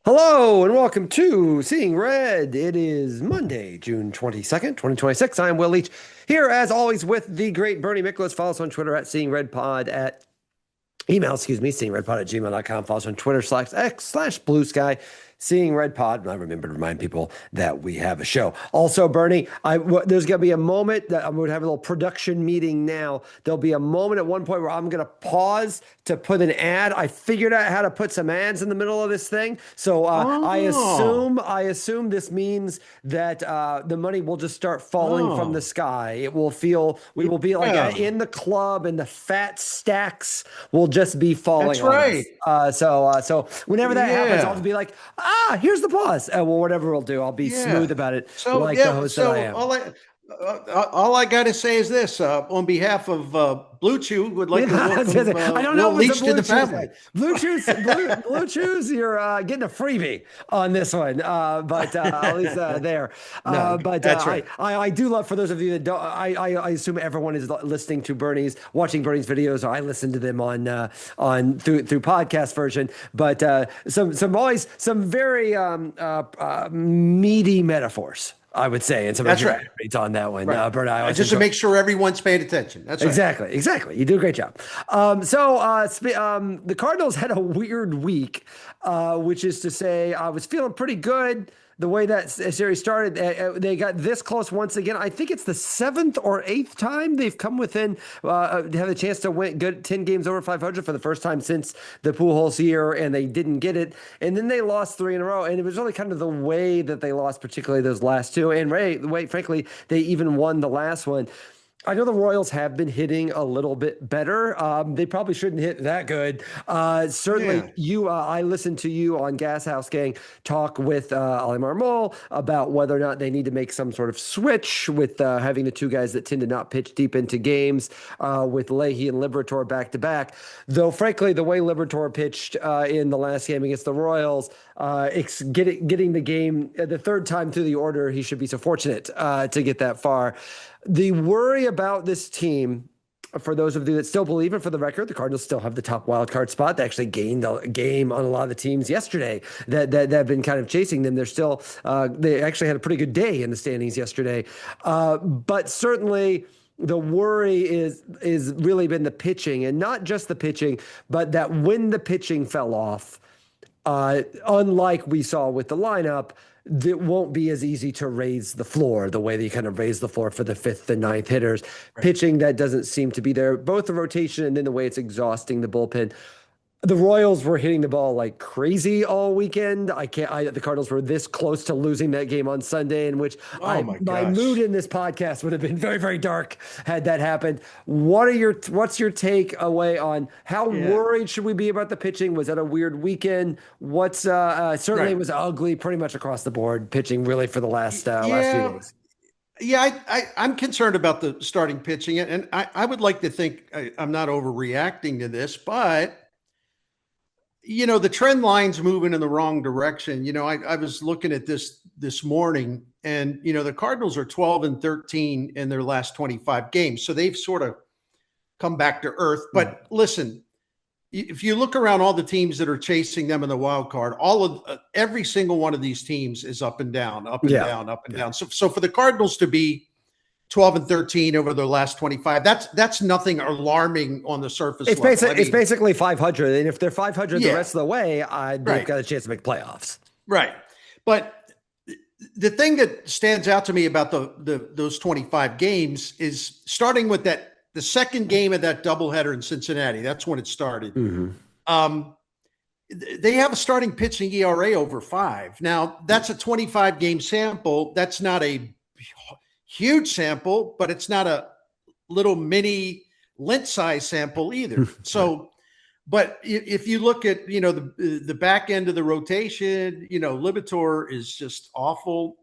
Hello and welcome to Seeing Red. It is Monday, June 22nd, 2026. I'm Will Leitch here as always with the great Bernie Miklasz. Follow us on Twitter at Seeing Red Pod at seeingredpod at gmail.com. Follow us on Twitter /X/Blue Sky. Seeing Red Pod. I remember to remind people that we have a show. Also, Bernie, there's going to be a moment that I'm going to have a little production meeting now. There'll be a moment at one point where I'm going to pause to put an ad. I figured out how to put some ads in the middle of this thing. So I assume this means that the money will just start falling from the sky. We will be like in the club, and the fat stacks will just be falling. That's right. So whenever that happens, I'll just be like, here's the pause. Well, whatever we'll do, I'll be smooth about it. The host that I am. All I got to say is this: on behalf of Blue Chew, would like to welcome I don't know Will Leitch to the family. Blue Chews, you're getting a freebie on this one, but at least there. That's right. I do love, for those of you that don't, I assume everyone is listening to watching Bernie's videos, or I listen to them on through podcast version. But some very meaty metaphors, I would say, and some exaggerates on that one. Right. Bert, just to make sure everyone's paying attention. That's right. Exactly. You do a great job. The Cardinals had a weird week, which is to say, I was feeling pretty good the way that series started. They got this close once again. I think it's the 7th or 8th time they've come within, have a chance to win 10 games over 500 for the first time since the Pujols year, and they didn't get it. And then they lost 3 in a row, and it was really kind of the way that they lost, particularly those last two. And the way, frankly, they even won the last one. I know the Royals have been hitting a little bit better. They probably shouldn't hit that good. Certainly, I listened to you on Gas House Gang talk with Ali Marmol about whether or not they need to make some sort of switch with having the two guys that tend to not pitch deep into games, with Leahy and Liberatore back to back. Though, frankly, the way Liberatore pitched in the last game against the Royals, getting the game the third time through the order, he should be so fortunate to get that far. The worry about this team, for those of you that still believe it, for the record, the Cardinals still have the top wild card spot. They actually gained a game on a lot of the teams yesterday that have been kind of chasing them. They actually had a pretty good day in the standings yesterday. But certainly the worry is really been the pitching, and not just the pitching, but that when the pitching fell off, unlike we saw with the lineup, it won't be as easy to raise the floor the way that you kind of raise the floor for the 5th and 9th hitters. Right. Pitching that doesn't seem to be there, both the rotation and then the way it's exhausting the bullpen. The Royals were hitting the ball like crazy all weekend. The Cardinals were this close to losing that game on Sunday, in which my mood in this podcast would have been very, very dark had that happened. What's your take away on how worried should we be about the pitching? Was that a weird weekend? Certainly it was ugly pretty much across the board, pitching really for the last few days. Yeah, I'm concerned about the starting pitching, and I would like to think I'm not overreacting to this, but the trend line's moving in the wrong direction. I was looking at this morning, and, the Cardinals are 12-13 in their last 25 games. So they've sort of come back to earth. But listen, if you look around all the teams that are chasing them in the wild card, every single one of these teams is up and down, up and down, up and down. So for the Cardinals to be 12-13 over their last 25. That's nothing alarming on the surface. It's basically 500, and if they're 500 the rest of the way, they've got a chance to make playoffs. Right, but the thing that stands out to me about those 25 games is starting with the second game of that doubleheader in Cincinnati. That's when it started. Mm-hmm. They have a starting pitching ERA over 5. Now that's a 25 game sample. That's not a huge sample, but it's not a little mini lint size sample either. So, but if you look at, the back end of the rotation, Liberatore is just awful.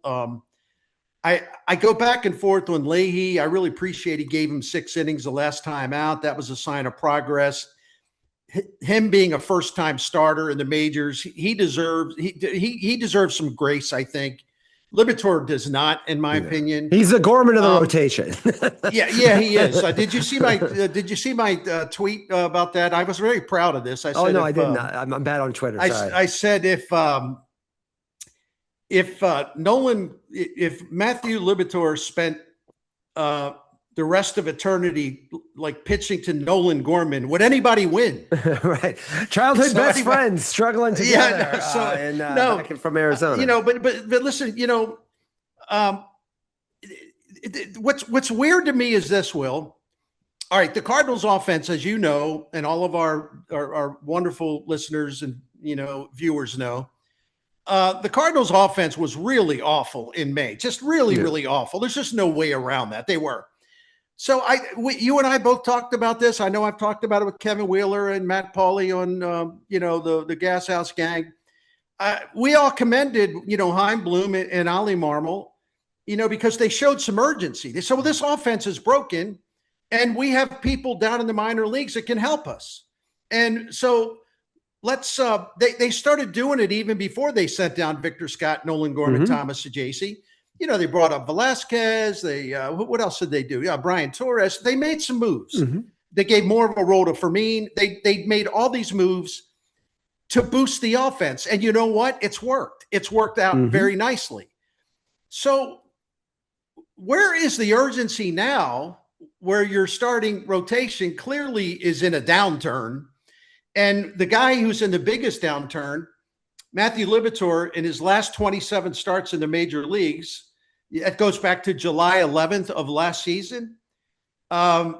I go back and forth on Leahy. I really appreciate he gave him 6 innings the last time out. That was a sign of progress. Him being a first-time starter in the majors, he deserves some grace, I think. Liberatore does not, in my opinion. He's the Gorman of the rotation. Yeah, he is. Did you see my tweet about that? I was very proud of this. I said, I didn't. I'm bad on Twitter. I said if if Matthew Liberatore spent the rest of eternity like pitching to Nolan Gorman, would anybody win? Right. Childhood best friends struggling together. No, back from Arizona. But listen, what's weird to me is this, Will. All right, the Cardinals offense, as you know, and all of our wonderful listeners and viewers know, the Cardinals offense was really awful in May. Just really awful. There's just no way around that. They were. So you and I both talked about this. I know I've talked about it with Kevin Wheeler and Matt Pauly on the Gas House Gang. We all commended Chaim Bloom and Ollie Marmol, because they showed some urgency. They said, well, this offense is broken, and we have people down in the minor leagues that can help us. And so let's they started doing it even before they sent down Victor Scott, Nolan Gorman, Thomas Sajaci. They brought up Velasquez. They what else did they do? Yeah, Brian Torres. They made some moves. They gave more of a role to Fermin. They made all these moves to boost the offense. And you know what? It's worked. It's worked out very nicely. So where is the urgency now where your starting rotation clearly is in a downturn? And the guy who's in the biggest downturn, Matthew Liberatore, in his last 27 starts in the major leagues, it goes back to July 11th of last season.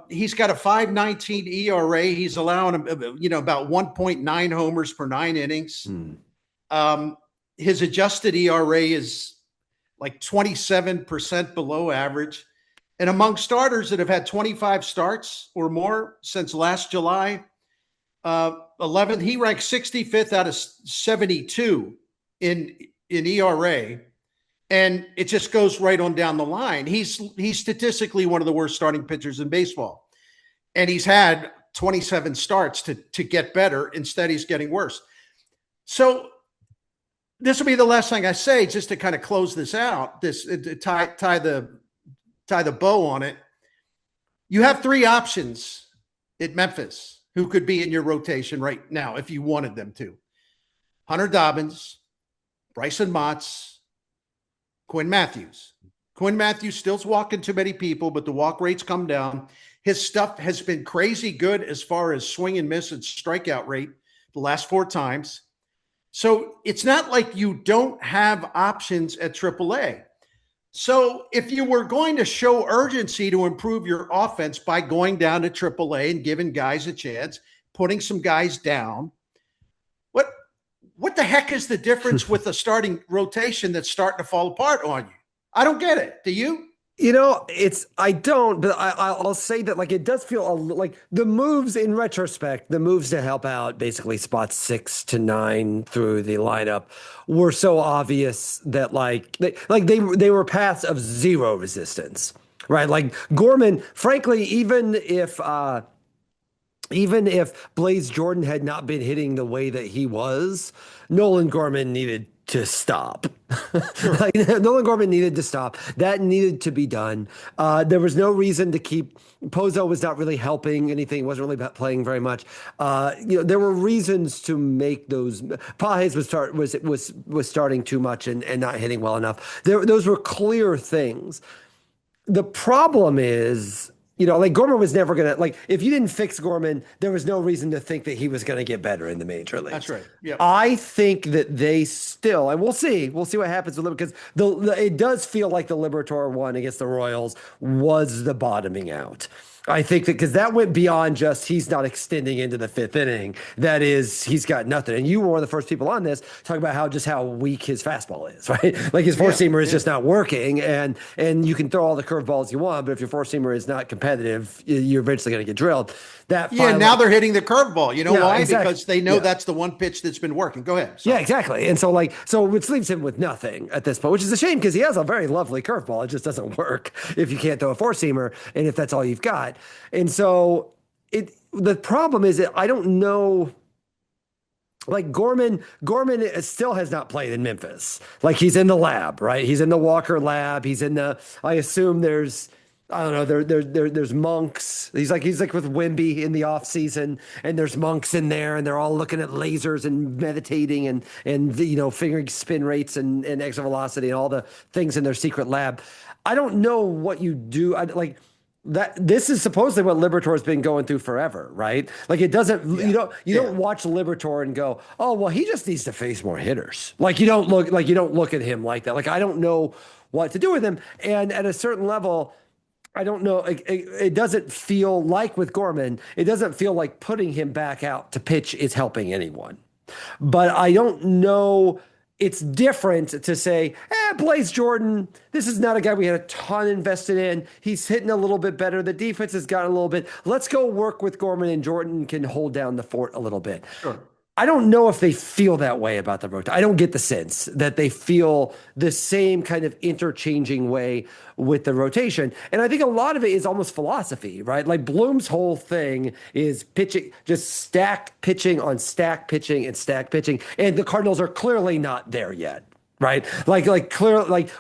He's got a 5.19 ERA. He's allowing him, about 1.9 homers per 9 innings. His adjusted ERA is like 27% below average. And among starters that have had 25 starts or more since last July 11th, he ranks 65th out of 72 in ERA. And it just goes right on down the line. He's statistically one of the worst starting pitchers in baseball. And he's had 27 starts to get better. Instead, he's getting worse. So this will be the last thing I say, just to kind of close this out, tie the bow on it. You have 3 options at Memphis who could be in your rotation right now if you wanted them to. Hunter Dobbins, Brycen Mautz, Quinn Mathews. Quinn Mathews still's walking too many people, but the walk rate's come down. His stuff has been crazy good as far as swing and miss and strikeout rate the last 4 times. So it's not like you don't have options at AAA. So if you were going to show urgency to improve your offense by going down to AAA and giving guys a chance, putting some guys down, what the heck is the difference with a starting rotation that's starting to fall apart on you? I don't get it. Do you? I don't, but I'll say that it does feel like the moves in retrospect, the moves to help out basically spots 6 to 9 through the lineup were so obvious that they were paths of zero resistance, right? Like Gorman, frankly, even if Blaze Jordan had not been hitting the way that he was, Nolan Gorman needed to stop. Sure. Nolan Gorman needed to stop. That needed to be done. There was no reason to keep Pozo was not really helping anything. Wasn't really playing very much. There were reasons to make those. Pages was starting too much and not hitting well enough. Those were clear things. The problem is, Gorman was never going to, if you didn't fix Gorman, there was no reason to think that he was going to get better in the major leagues. That's right. Yeah. I think that they still, and we'll see what happens with him, because it does feel like the Liberatore one against the Royals was the bottoming out. I think that because that went beyond just he's not extending into the 5th inning. That is, he's got nothing. And you were one of the first people on this talking about how weak his fastball is, right? Like his four-seamer is just not working. And you can throw all the curveballs you want, but if your four-seamer is not competitive, you're eventually going to get drilled. Now they're hitting the curveball. You know why? Exactly. Because they know that's the one pitch that's been working. Go ahead. Sorry. Yeah, exactly. And so which leaves him with nothing at this point, which is a shame because he has a very lovely curveball. It just doesn't work if you can't throw a four-seamer and if that's all you've got. And so the problem is that I don't know. Gorman still has not played in Memphis. He's in the lab, right? He's in the Walker lab. He's in I assume there's I don't know. There's monks. He's like with Wimby in the off season, and there's monks in there, and they're all looking at lasers and meditating and figuring spin rates and exit velocity and all the things in their secret lab. I don't know what you do. Like that. This is supposedly what Liberatore's been going through forever, right? Like it doesn't. Yeah. You don't watch Liberatore and go, oh well, he just needs to face more hitters. Like you don't look at him like that. Like I don't know what to do with him, and at a certain level. I don't know. It doesn't feel like with Gorman, it doesn't feel like putting him back out to pitch is helping anyone. But I don't know. It's different to say, Blaze Jordan, this is not a guy we had a ton invested in. He's hitting a little bit better. The defense has gotten a little bit. Let's go work with Gorman and Jordan can hold down the fort a little bit. Sure. I don't know if they feel that way about the rotation. I don't get the sense that they feel the same kind of interchanging way with the rotation. And I think a lot of it is almost philosophy, right? Like Bloom's whole thing is pitching, just stack pitching on stack pitching and stack pitching. And the Cardinals are clearly not there yet. Right. Like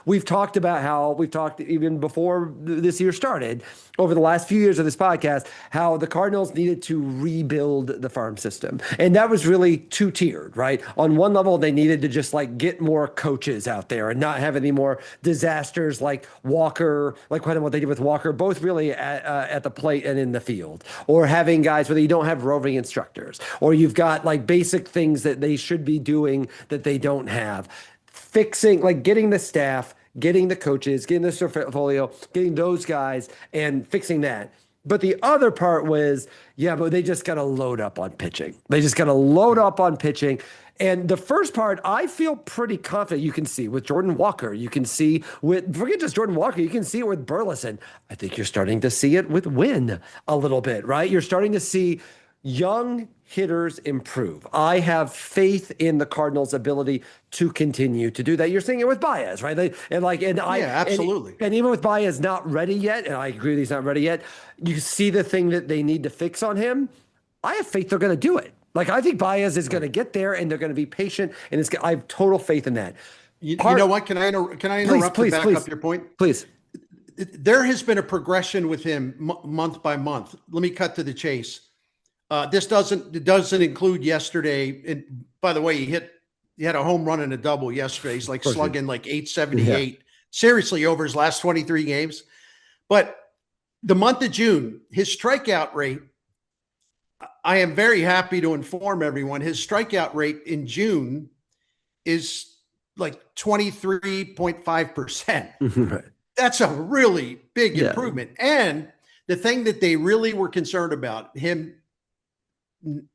we've talked about how we've talked even before this year started over the last few years of this podcast, how the Cardinals needed to rebuild the farm system. And that was really two-tiered, right? On one level, they needed to just like get more coaches out there and not have any more disasters like Walker, like kind of what they did with Walker, both really at the plate and in the field, or having guys where you don't have roving instructors, or you've got like basic things that they should be doing that they don't have. Fixing, like getting the staff, getting the coaches, getting the portfolio, getting those guys and fixing that. But the other part was, but they just got to load up on pitching. They just got to load up on pitching. And the first part, I feel pretty confident you can see with Jordan Walker. You can see forget just Jordan Walker, you can see it with Burleson. I think you're starting to see it with Wynn a little bit, right? You're starting to see young hitters improve. I have faith in the Cardinals' ability to continue to do that. You're seeing it with Baez, right? Absolutely. And even with Baez not ready yet, and I agree he's not ready yet, you see the thing that they need to fix on him. I have faith they're going to do it. Like I think Baez is going to get there, and they're going to be patient, and I have total faith in that. You know what? Can I interrupt please, to back up your point? Please. There has been a progression with him month by month. Let me cut to the chase. This doesn't include yesterday. And by the way, he had a home run and a double yesterday. He's like slugging like 878 seriously over his last 23 games. But the month of June, his strikeout rate, I am very happy to inform everyone, his strikeout rate in June is like 23.5%. Right. That's a really big improvement. And the thing that they really were concerned about, him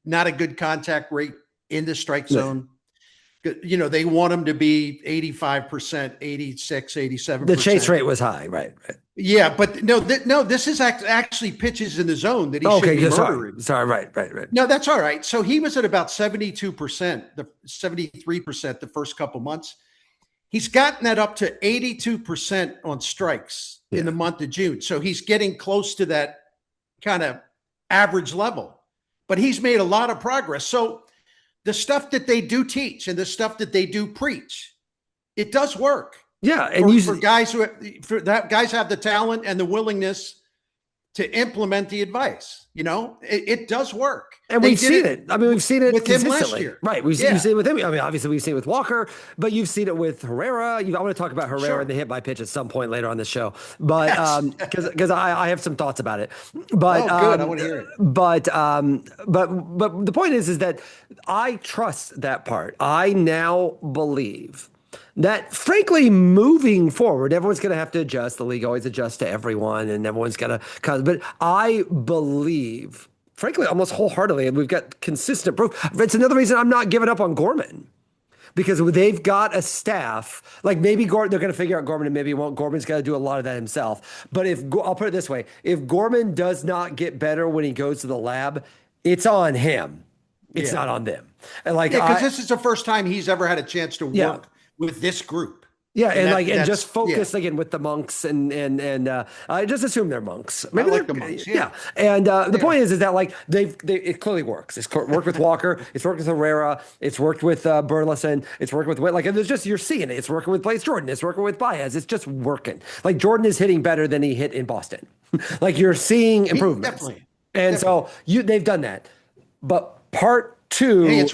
not a good contact rate in the strike zone. They want him to be 85%, 86, 87%. The chase rate was high, right? Yeah, but no, this is actually pitches in the zone that he should be murdering. Sorry, right. No, that's all right. So he was at about 72%, 73% the first couple months. He's gotten that up to 82% on strikes in the month of June. So he's getting close to that kind of average level. But he's made a lot of progress. So the stuff that they do teach and the stuff that they do preach, it does work. Yeah, and for guys guys have the talent and the willingness to implement the advice. It does work. And we've seen it. I mean, we've seen it with him consistently. last year. Right. You've seen it with him. I mean, obviously we've seen it with Walker, but you've seen it with Herrera. I want to talk about Herrera and the hit by pitch at some point later on the show. But because I have some thoughts about it. But good. I want to hear it. But the point is that I trust that part. I now believe that, frankly, moving forward, everyone's going to have to adjust. The league always adjusts to everyone, and everyone's going to cut. But I believe, frankly, almost wholeheartedly, and we've got consistent proof. It's another reason I'm not giving up on Gorman, because they've got a staff. Like maybe they're going to figure out Gorman, and maybe won't. Gorman's got to do a lot of that himself. But I'll put it this way: if Gorman does not get better when he goes to the lab, it's on him. It's not on them. And because this is the first time he's ever had a chance to work with this group. Yeah, and just focus again with the monks and I just assume they're monks. Maybe I like the monks. Yeah. And the point is that like it clearly works. It's worked with Walker. It's worked with Herrera. It's worked with Burleson. It's working with like and there's just you're seeing it. It's working with Blaze Jordan. It's working with Baez. It's just working. Like Jordan is hitting better than he hit in Boston. Like you're seeing improvements. Definitely. And so they've done that. But part two, hey, it's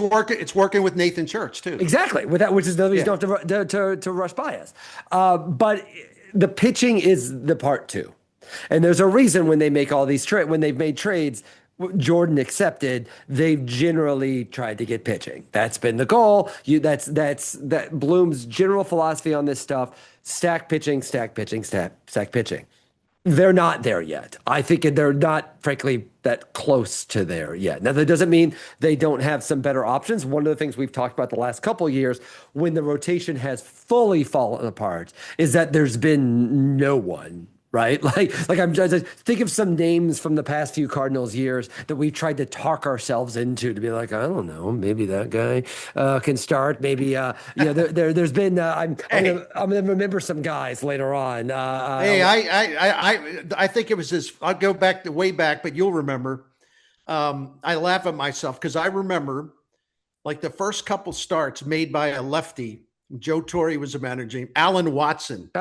working with Nathan Church too. Exactly, with that, which is the reason you don't have to rush Baez. But the pitching is the part two, and there's a reason when they make all these when they've made trades, Jordan accepted, they've generally tried to get pitching. That's been the goal. That's Bloom's general philosophy on this stuff: stack pitching, stack pitching, stack pitching. They're not there yet. I think they're not, frankly, that close to there yet. Now, that doesn't mean they don't have some better options. One of the things we've talked about the last couple of years when the rotation has fully fallen apart is that there's been no one, right? Like I'm just think of some names from the past few Cardinals years that we tried to talk ourselves into to be like, I don't know, maybe that guy can start. Maybe there's been I'm gonna remember some guys later on. I think it was this. I'll go back way back, but you'll remember. I laugh at myself because I remember like the first couple starts made by a lefty. Joe Torre was a manager. Alan Watson.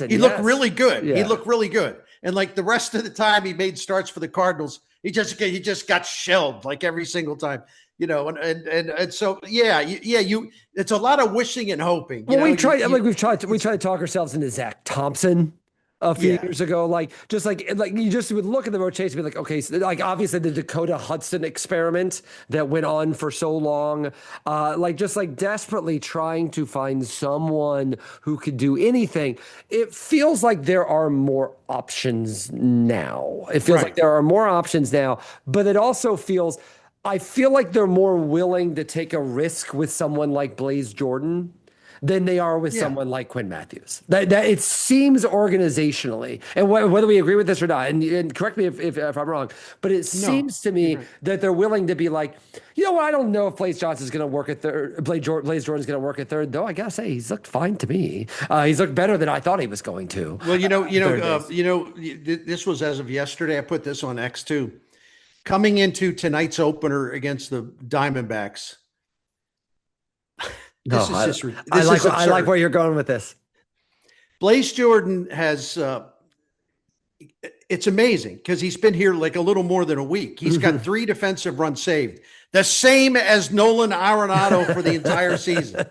He looked really good. Yeah. He looked really good. And like the rest of the time he made starts for the Cardinals, he just got shelled like every single time, and so it's a lot of wishing and hoping. We tried to talk ourselves into Zach Thompson a few years ago, like you just would look at the rotation and be like, okay, so like obviously the Dakota Hudson experiment that went on for so long, desperately trying to find someone who could do anything. It feels like there are more options now. It feels like there are more options now, but it also I feel like they're more willing to take a risk with someone like Blaze Jordan than they are with someone like Quinn Mathews. That it seems organizationally, and whether we agree with this or not, and correct me if I'm wrong, but it seems to me that they're willing to be like, you know what, I don't know if Blaze Johnson's going to work at third, Blaze Jordan's going to work at third, though I gotta say he's looked fine to me. He's looked better than I thought he was going to. Well, this was as of yesterday. I put this on X too. Coming into tonight's opener against the Diamondbacks. I like where you're going with this. Blaze Jordan has, it's amazing because he's been here like a little more than a week. He's got 3 defensive runs saved, the same as Nolan Arenado for the entire season.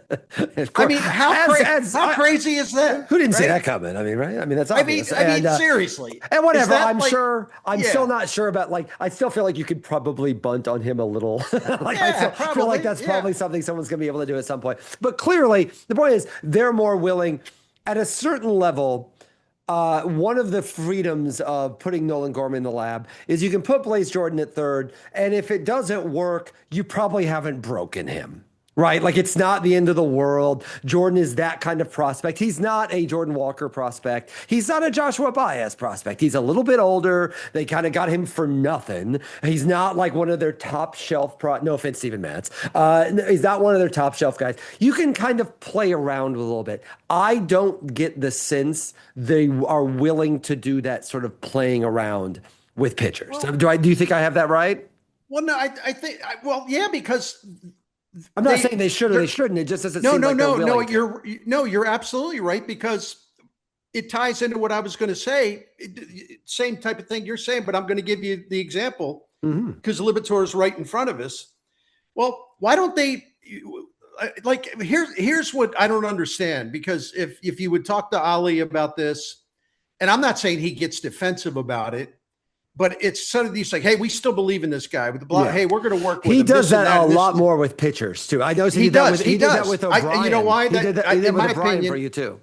I mean, how crazy is that? Who didn't see that coming? I mean, right? I mean, that's obvious. I mean, seriously. And whatever. I'm still not sure about I still feel like you could probably bunt on him a little. I feel like that's probably something someone's going to be able to do at some point. But clearly, the point is they're more willing at a certain level. One of the freedoms of putting Nolan Gorman in the lab is you can put Blaze Jordan at third, and if it doesn't work, you probably haven't broken him, right? Like it's not the end of the world. Jordan is that kind of prospect. He's not a Jordan Walker prospect. He's not a Joshua Baez prospect. He's a little bit older. They kind of got him for nothing. He's not like one of their top shelf no offense, Steven Matz. He's not one of their top shelf guys. You can kind of play around with a little bit. I don't get the sense they are willing to do that sort of playing around with pitchers. Well, do you think I have that right? Well, no, I think, because I'm not saying they should or they shouldn't. It just doesn't seem like they're willing. You're absolutely right, because it ties into what I was going to say. Same type of thing you're saying, but I'm going to give you the example because Liberatore is right in front of us. Well, why don't they here's what I don't understand, because if you would talk to Ali about this, and I'm not saying he gets defensive about it, but it's sort of these like, hey, we still believe in this guy with the block. Yeah. Hey, we're going to work with him. He does that a lot more with pitchers too. I know he does. He did that with O'Brien. You know why? He did that with O'Brien for you too.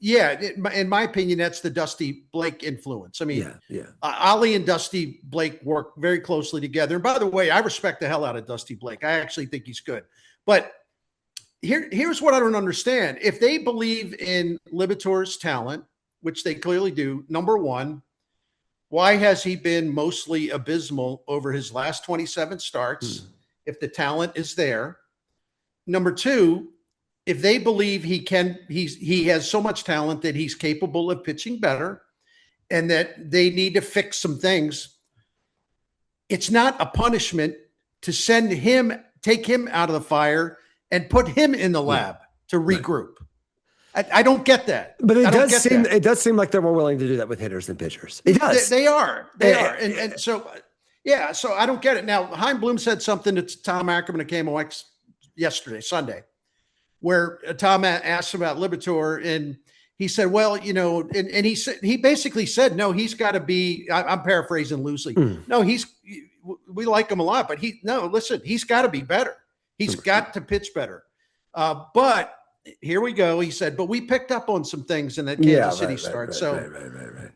Yeah, in my opinion, that's the Dusty Blake influence. I mean, Ali and Dusty Blake work very closely together. And by the way, I respect the hell out of Dusty Blake. I actually think he's good. But here's what I don't understand. If they believe in Liberatore's talent, which they clearly do, number one, why has he been mostly abysmal over his last 27 starts if the talent is there? Number two, if they believe he has so much talent that he's capable of pitching better and that they need to fix some things, it's not a punishment to take him out of the fire and put him in the lab to regroup. I don't get that. But it does seem like they're more willing to do that with hitters than pitchers. It does. They are. And so, yeah, so I don't get it. Now, Chaim Bloom said something to Tom Ackerman at KMOX Sunday, where Tom asked about Liberatore, and he said, well, and he basically said, no, he's got to be, I'm paraphrasing loosely. No, we like him a lot, but he's got to be better. He's got to pitch better. But here we go. He said, but we picked up on some things in that Kansas City start. So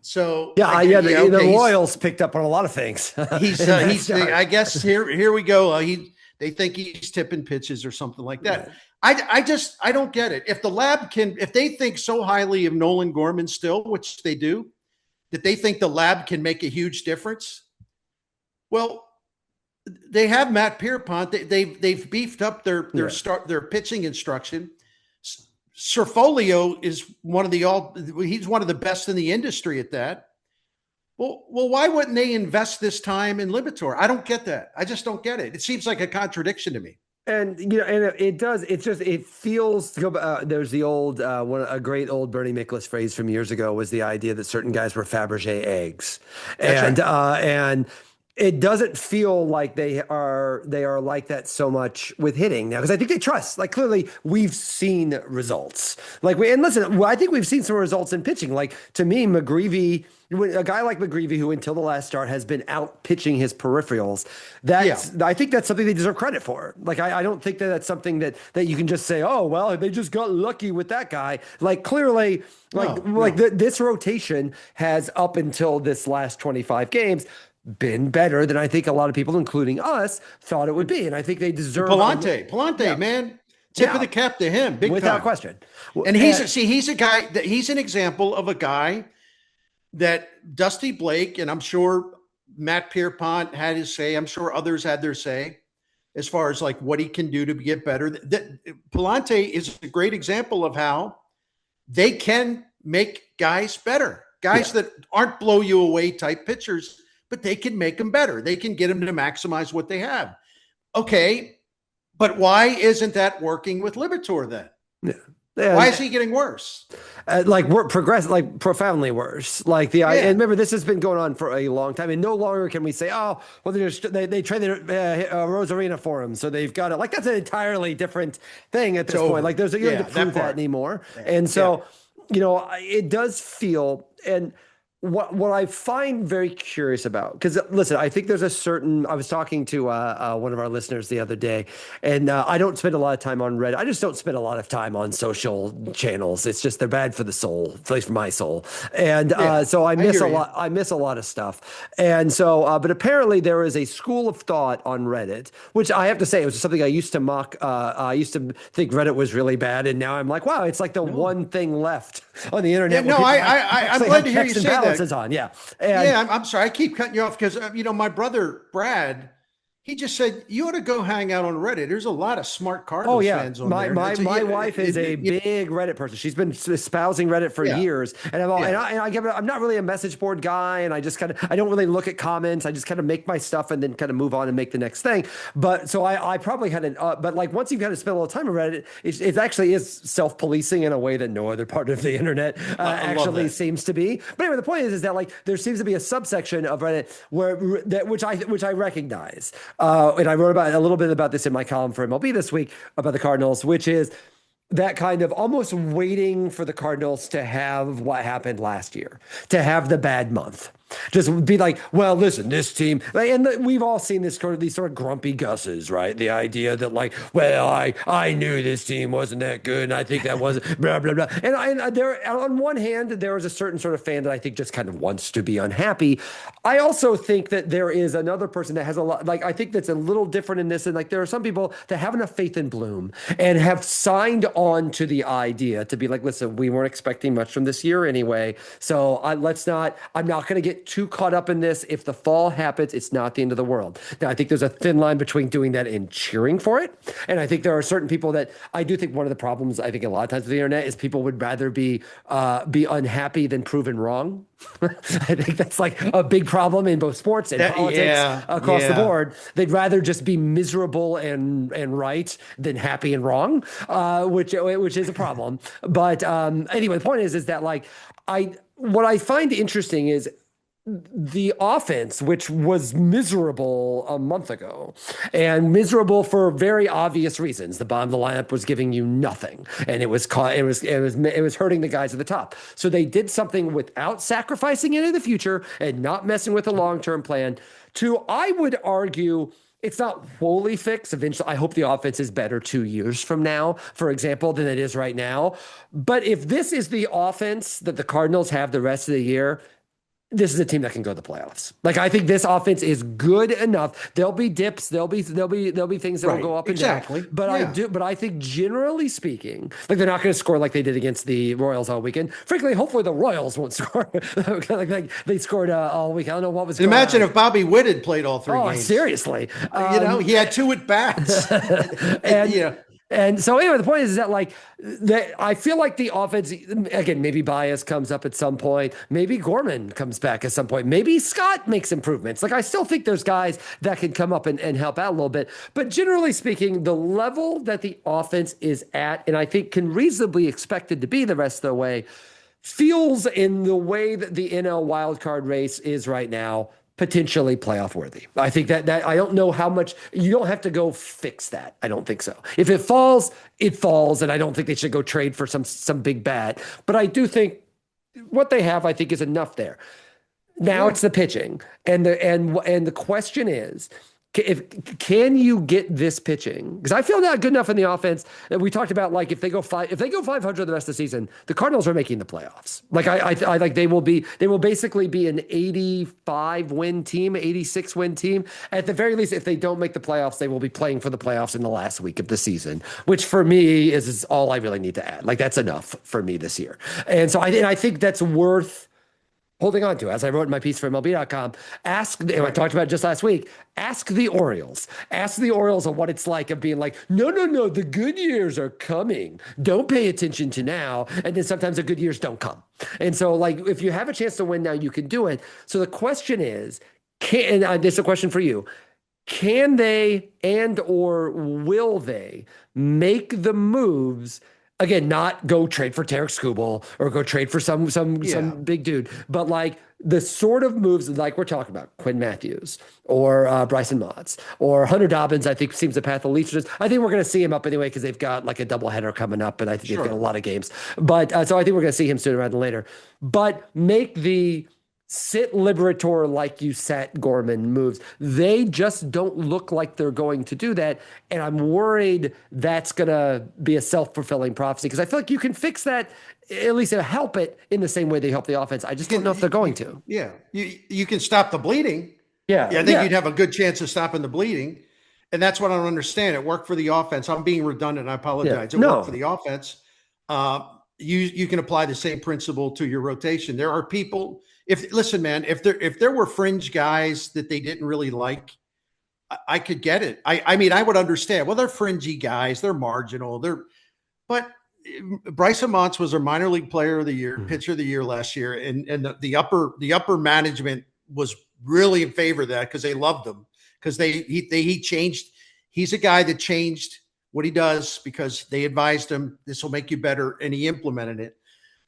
the Royals picked up on a lot of things. I guess here we go. They think he's tipping pitches or something like that. Right. I don't get it. If they think so highly of Nolan Gorman still, which they do, that they think the lab can make a huge difference. Well, they have Matt Pierpont. They've beefed up their pitching instruction. Serfolio is he's one of the best in the industry at that. Well, why wouldn't they invest this time in Liberatore? I don't get that. I just don't get it. It seems like a contradiction to me. And and it does. It's just it feels. There's the old a great old Bernie Miklasz phrase from years ago was the idea that certain guys were Fabergé eggs, and it doesn't feel like they are like that so much with hitting now, because I think they trust. Like, clearly we've seen results. I think we've seen some results in pitching. Like, to me, McGreevy, a guy like McGreevy, who until the last start has been out pitching his peripherals, I think that's something they deserve credit for. Like, I don't think that's something that you can just say, oh, well, they just got lucky with that guy. Like, clearly, this rotation has, up until this last 25 games, been better than I think a lot of people, including us, thought it would be. And I think they deserve Palante, man. Tip of the cap to him, without question. And he's a guy that he's an example of a guy that Dusty Blake, and I'm sure Matt Pierpont had his say. I'm sure others had their say as far as like what he can do to get better. Palante is a great example of how they can make guys better, that aren't blow you away type pitchers, but they can make them better. They can get them to maximize what they have. Okay, but why isn't that working with Liberatore then? Yeah. Why is he getting worse? We're progressing, like profoundly worse. And remember, this has been going on for a long time, and no longer can we say, oh, well, they traded Rosarina for him, so they've got it. Like, that's an entirely different thing at this point. Like, you don't have to prove that anymore. Yeah. And so, it does feel, and what I find very curious about, because listen, I think there's I was talking to one of our listeners the other day, and I don't spend a lot of time on Reddit. I just don't spend a lot of time on social channels. It's just, they're bad for the soul, at least for my soul. And so I miss a lot. I miss a lot of stuff. And so, but apparently there is a school of thought on Reddit, which I have to say, it was something I used to mock. I used to think Reddit was really bad, and now I'm like, wow, it's like the one thing left on the internet. I'm glad to hear you say that. On. Yeah. I'm sorry. I keep cutting you off because, my brother, Brad, he just said, you ought to go hang out on Reddit. There's a lot of smart Cardinals fans on there. My wife is a big Reddit person. She's been espousing Reddit for years. And I'm not really a message board guy. And I just I don't really look at comments. I just kind of make my stuff and then kind of move on and make the next thing. But so I probably had but like, once you've got to spend a little time on Reddit, it actually is self-policing in a way that no other part of the internet actually seems to be. But anyway, the point is that like, there seems to be a subsection of Reddit which I recognize. And I wrote a little bit about this in my column for MLB this week about the Cardinals, which is that kind of almost waiting for the Cardinals to have what happened last year, to have the bad month. Just be like, well, listen, this team, and we've all seen these sort of grumpy gusses, right? The idea that like, well, I knew this team wasn't that good, and I think that wasn't blah blah blah. And there, on one hand, there is a certain sort of fan that I think just kind of wants to be unhappy. I also think that there is another person that has a lot, like, I think that's a little different in this, and like, there are some people that have enough faith in Bloom and have signed on to the idea to be like, listen, we weren't expecting much from this year anyway, so I'm not going to get get too caught up in this. If the fall happens, it's not the end of the world. Now, I think there's a thin line between doing that and cheering for it. And I think there are certain people that I do think one of the problems, I think a lot of times with the internet is people would rather be unhappy than proven wrong. I think that's like a big problem in both sports and politics across the board. They'd rather just be miserable and right than happy and wrong, which is a problem. But anyway, the point is that like what I find interesting is the offense, which was miserable a month ago, and miserable for very obvious reasons. The bottom of the lineup was giving you nothing, and it was hurting the guys at the top. So they did something without sacrificing any of the future and not messing with the long-term plan. I would argue, it's not wholly fixed. Eventually, I hope the offense is better 2 years from now, for example, than it is right now. But if this is the offense that the Cardinals have the rest of the year, this is a team that can go to the playoffs. Like, I think this offense is good enough. There'll be dips. There'll be things that will go up and down. But I think generally speaking, like they're not going to score like they did against the Royals all weekend. Frankly, hopefully the Royals won't score like they scored all week. I don't know what was going on. Imagine if Bobby Witt had played all 3 games. Seriously. He had 2 at bats. And so anyway, the point is that like I feel like the offense, again, maybe Baez comes up at some point. Maybe Gorman comes back at some point. Maybe Scott makes improvements. Like I still think there's guys that can come up and help out a little bit. But generally speaking, the level that the offense is at, and I think can reasonably expected to be the rest of the way, feels in the way that the NL wildcard race is right now, potentially playoff worthy. I think that I don't know how much you don't have to go fix that. I don't think so. If it falls, it falls, and I don't think they should go trade for some big bat. But I do think what they have, I think, is enough there. Now it's the pitching, and the question is, can you get this pitching? Because I feel not good enough in the offense that we talked about. Like if they go 500 the rest of the season, the Cardinals are making the playoffs. Like I like they will basically be an 85 win team, 86 win team. At the very least, if they don't make the playoffs, they will be playing for the playoffs in the last week of the season, which for me is all I really need to add. Like that's enough for me this year. And so I think that's worth holding on to. As I wrote in my piece for MLB.com, and I talked about it just last week, ask the Orioles. Ask the Orioles on what it's like of being like, no, the good years are coming. Don't pay attention to now. And then sometimes the good years don't come. And so like, if you have a chance to win now, you can do it. So the question is, this is a question for you. Can they or will they make the moves? Again, not go trade for Tarek Skubal or go trade for some big dude, but like the sort of moves like we're talking about, Quinn Mathews or Brycen Mautz or Hunter Dobbins, I think seems the path of least. I think we're going to see him up anyway because they've got like a doubleheader coming up, and I think they've got a lot of games. But so I think we're going to see him sooner rather than later. But make the sit Liberatore like you sat Gorman moves. They just don't look like they're going to do that. And I'm worried that's going to be a self-fulfilling prophecy because I feel like you can fix that, at least help it in the same way they help the offense. I just don't know if they're going to. Yeah. You can stop the bleeding. Yeah. I think you'd have a good chance of stopping the bleeding. And that's what I don't understand. It worked for the offense. I'm being redundant. I apologize. It worked for the offense. You can apply the same principle to your rotation. There are people. If there were fringe guys that they didn't really like, I could get it. I mean, I would understand. Well, they're fringy guys. They're marginal. But Brycen Mautz was our minor league player of the year, pitcher of the year last year. And the upper management was really in favor of that because they loved him because he changed. He's a guy that changed what he does because they advised him, this will make you better. And he implemented it.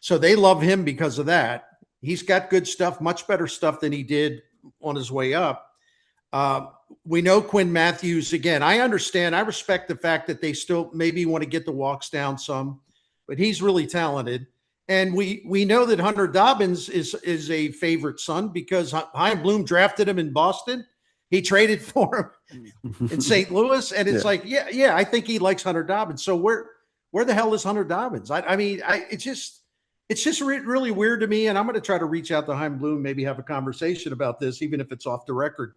So they love him because of that. He's got good stuff, much better stuff than he did on his way up. We know Quinn Mathews, again, I understand. I respect the fact that they still maybe want to get the walks down some, but he's really talented. And we know that Hunter Dobbins is a favorite son because Chaim Bloom drafted him in Boston. He traded for him in St. Louis. And it's I think he likes Hunter Dobbins. So where the hell is Hunter Dobbins? It's just really weird to me, and I'm going to try to reach out to Chaim Bloom, maybe have a conversation about this, even if it's off the record.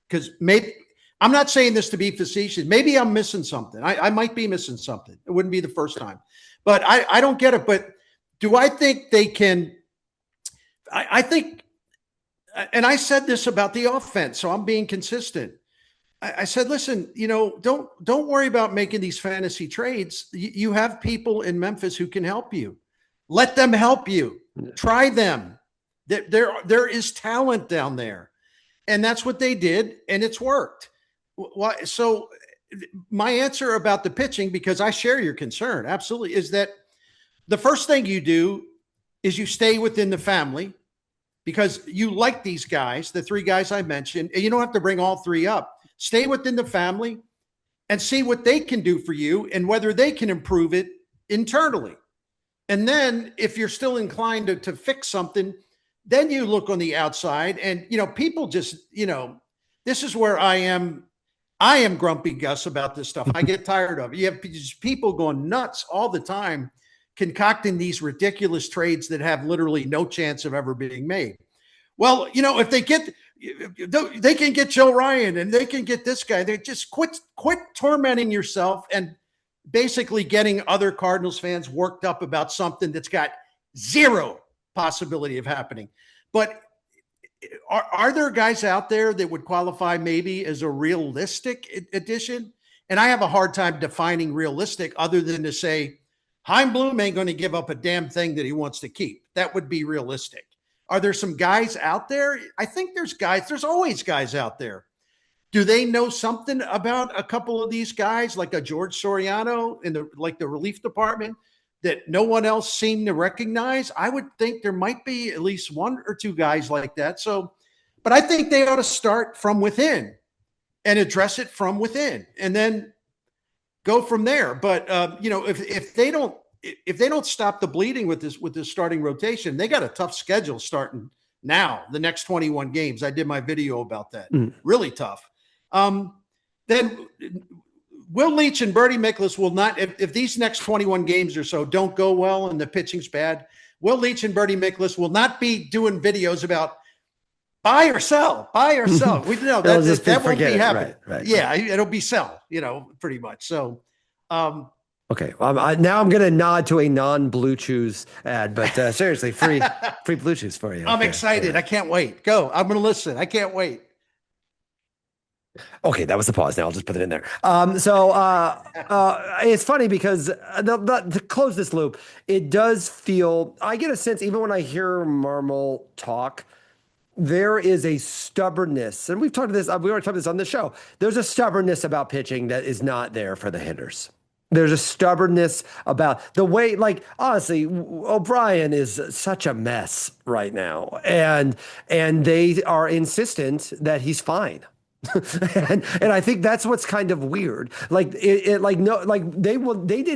Because maybe I'm not saying this to be facetious. Maybe I'm missing something. I might be missing something. It wouldn't be the first time. But I don't get it. But do I think they can – I think and I said this about the offense, so I'm being consistent. I said, listen, don't worry about making these fantasy trades. You have people in Memphis who can help you. Let them help you. Try them. There is talent down there, and that's what they did, and it's worked. So my answer about the pitching, because I share your concern, absolutely, is that the first thing you do is you stay within the family because you like these guys, the three guys I mentioned, and you don't have to bring all three up. Stay within the family and see what they can do for you and whether they can improve it internally. And then if you're still inclined to fix something, then you look on the outside and, people just, this is where I am grumpy, Gus, about this stuff. I get tired of it. You have people going nuts all the time, concocting these ridiculous trades that have literally no chance of ever being made. Well, if they can get Joe Ryan and they can get this guy. They just quit tormenting yourself and basically getting other Cardinals fans worked up about something that's got zero possibility of happening. But are there guys out there that would qualify maybe as a realistic addition? And I have a hard time defining realistic other than to say Chaim Bloom ain't going to give up a damn thing that he wants to keep. That would be realistic. Are there some guys out there? I think there's guys. There's always guys out there. Do they know something about a couple of these guys, like a George Soriano in the relief department, that no one else seemed to recognize? I would think there might be at least one or two guys like that. So, but I think they ought to start from within and address it from within, and then go from there. But if they don't stop the bleeding with this starting rotation, they got a tough schedule starting now, the next 21 games. I did my video about that. Really tough. Then Will Leitch and Bertie Miklasz will not, if these next 21 games or so don't go well and the pitching's bad, Will Leitch and Bertie Miklasz will not be doing videos about buy or sell. We know that won't be happening. Right. Yeah, it'll be sell, pretty much. So, okay. Now I'm going to nod to a non-Blue Chews ad, but seriously, free Blue Chews for you. I'm excited. Yeah. I can't wait. Go. I'm going to listen. I can't wait. Okay, that was the pause. Now I'll just put it in there. It's funny because to close this loop, it does feel, I get a sense, even when I hear Marmol talk, there is a stubbornness, and we've talked about this. We already talked about this on the show. There's a stubbornness about pitching that is not there for the hitters. There's a stubbornness about the way, honestly, O'Brien is such a mess right now, and they are insistent that he's fine. and I think that's what's kind of weird. They did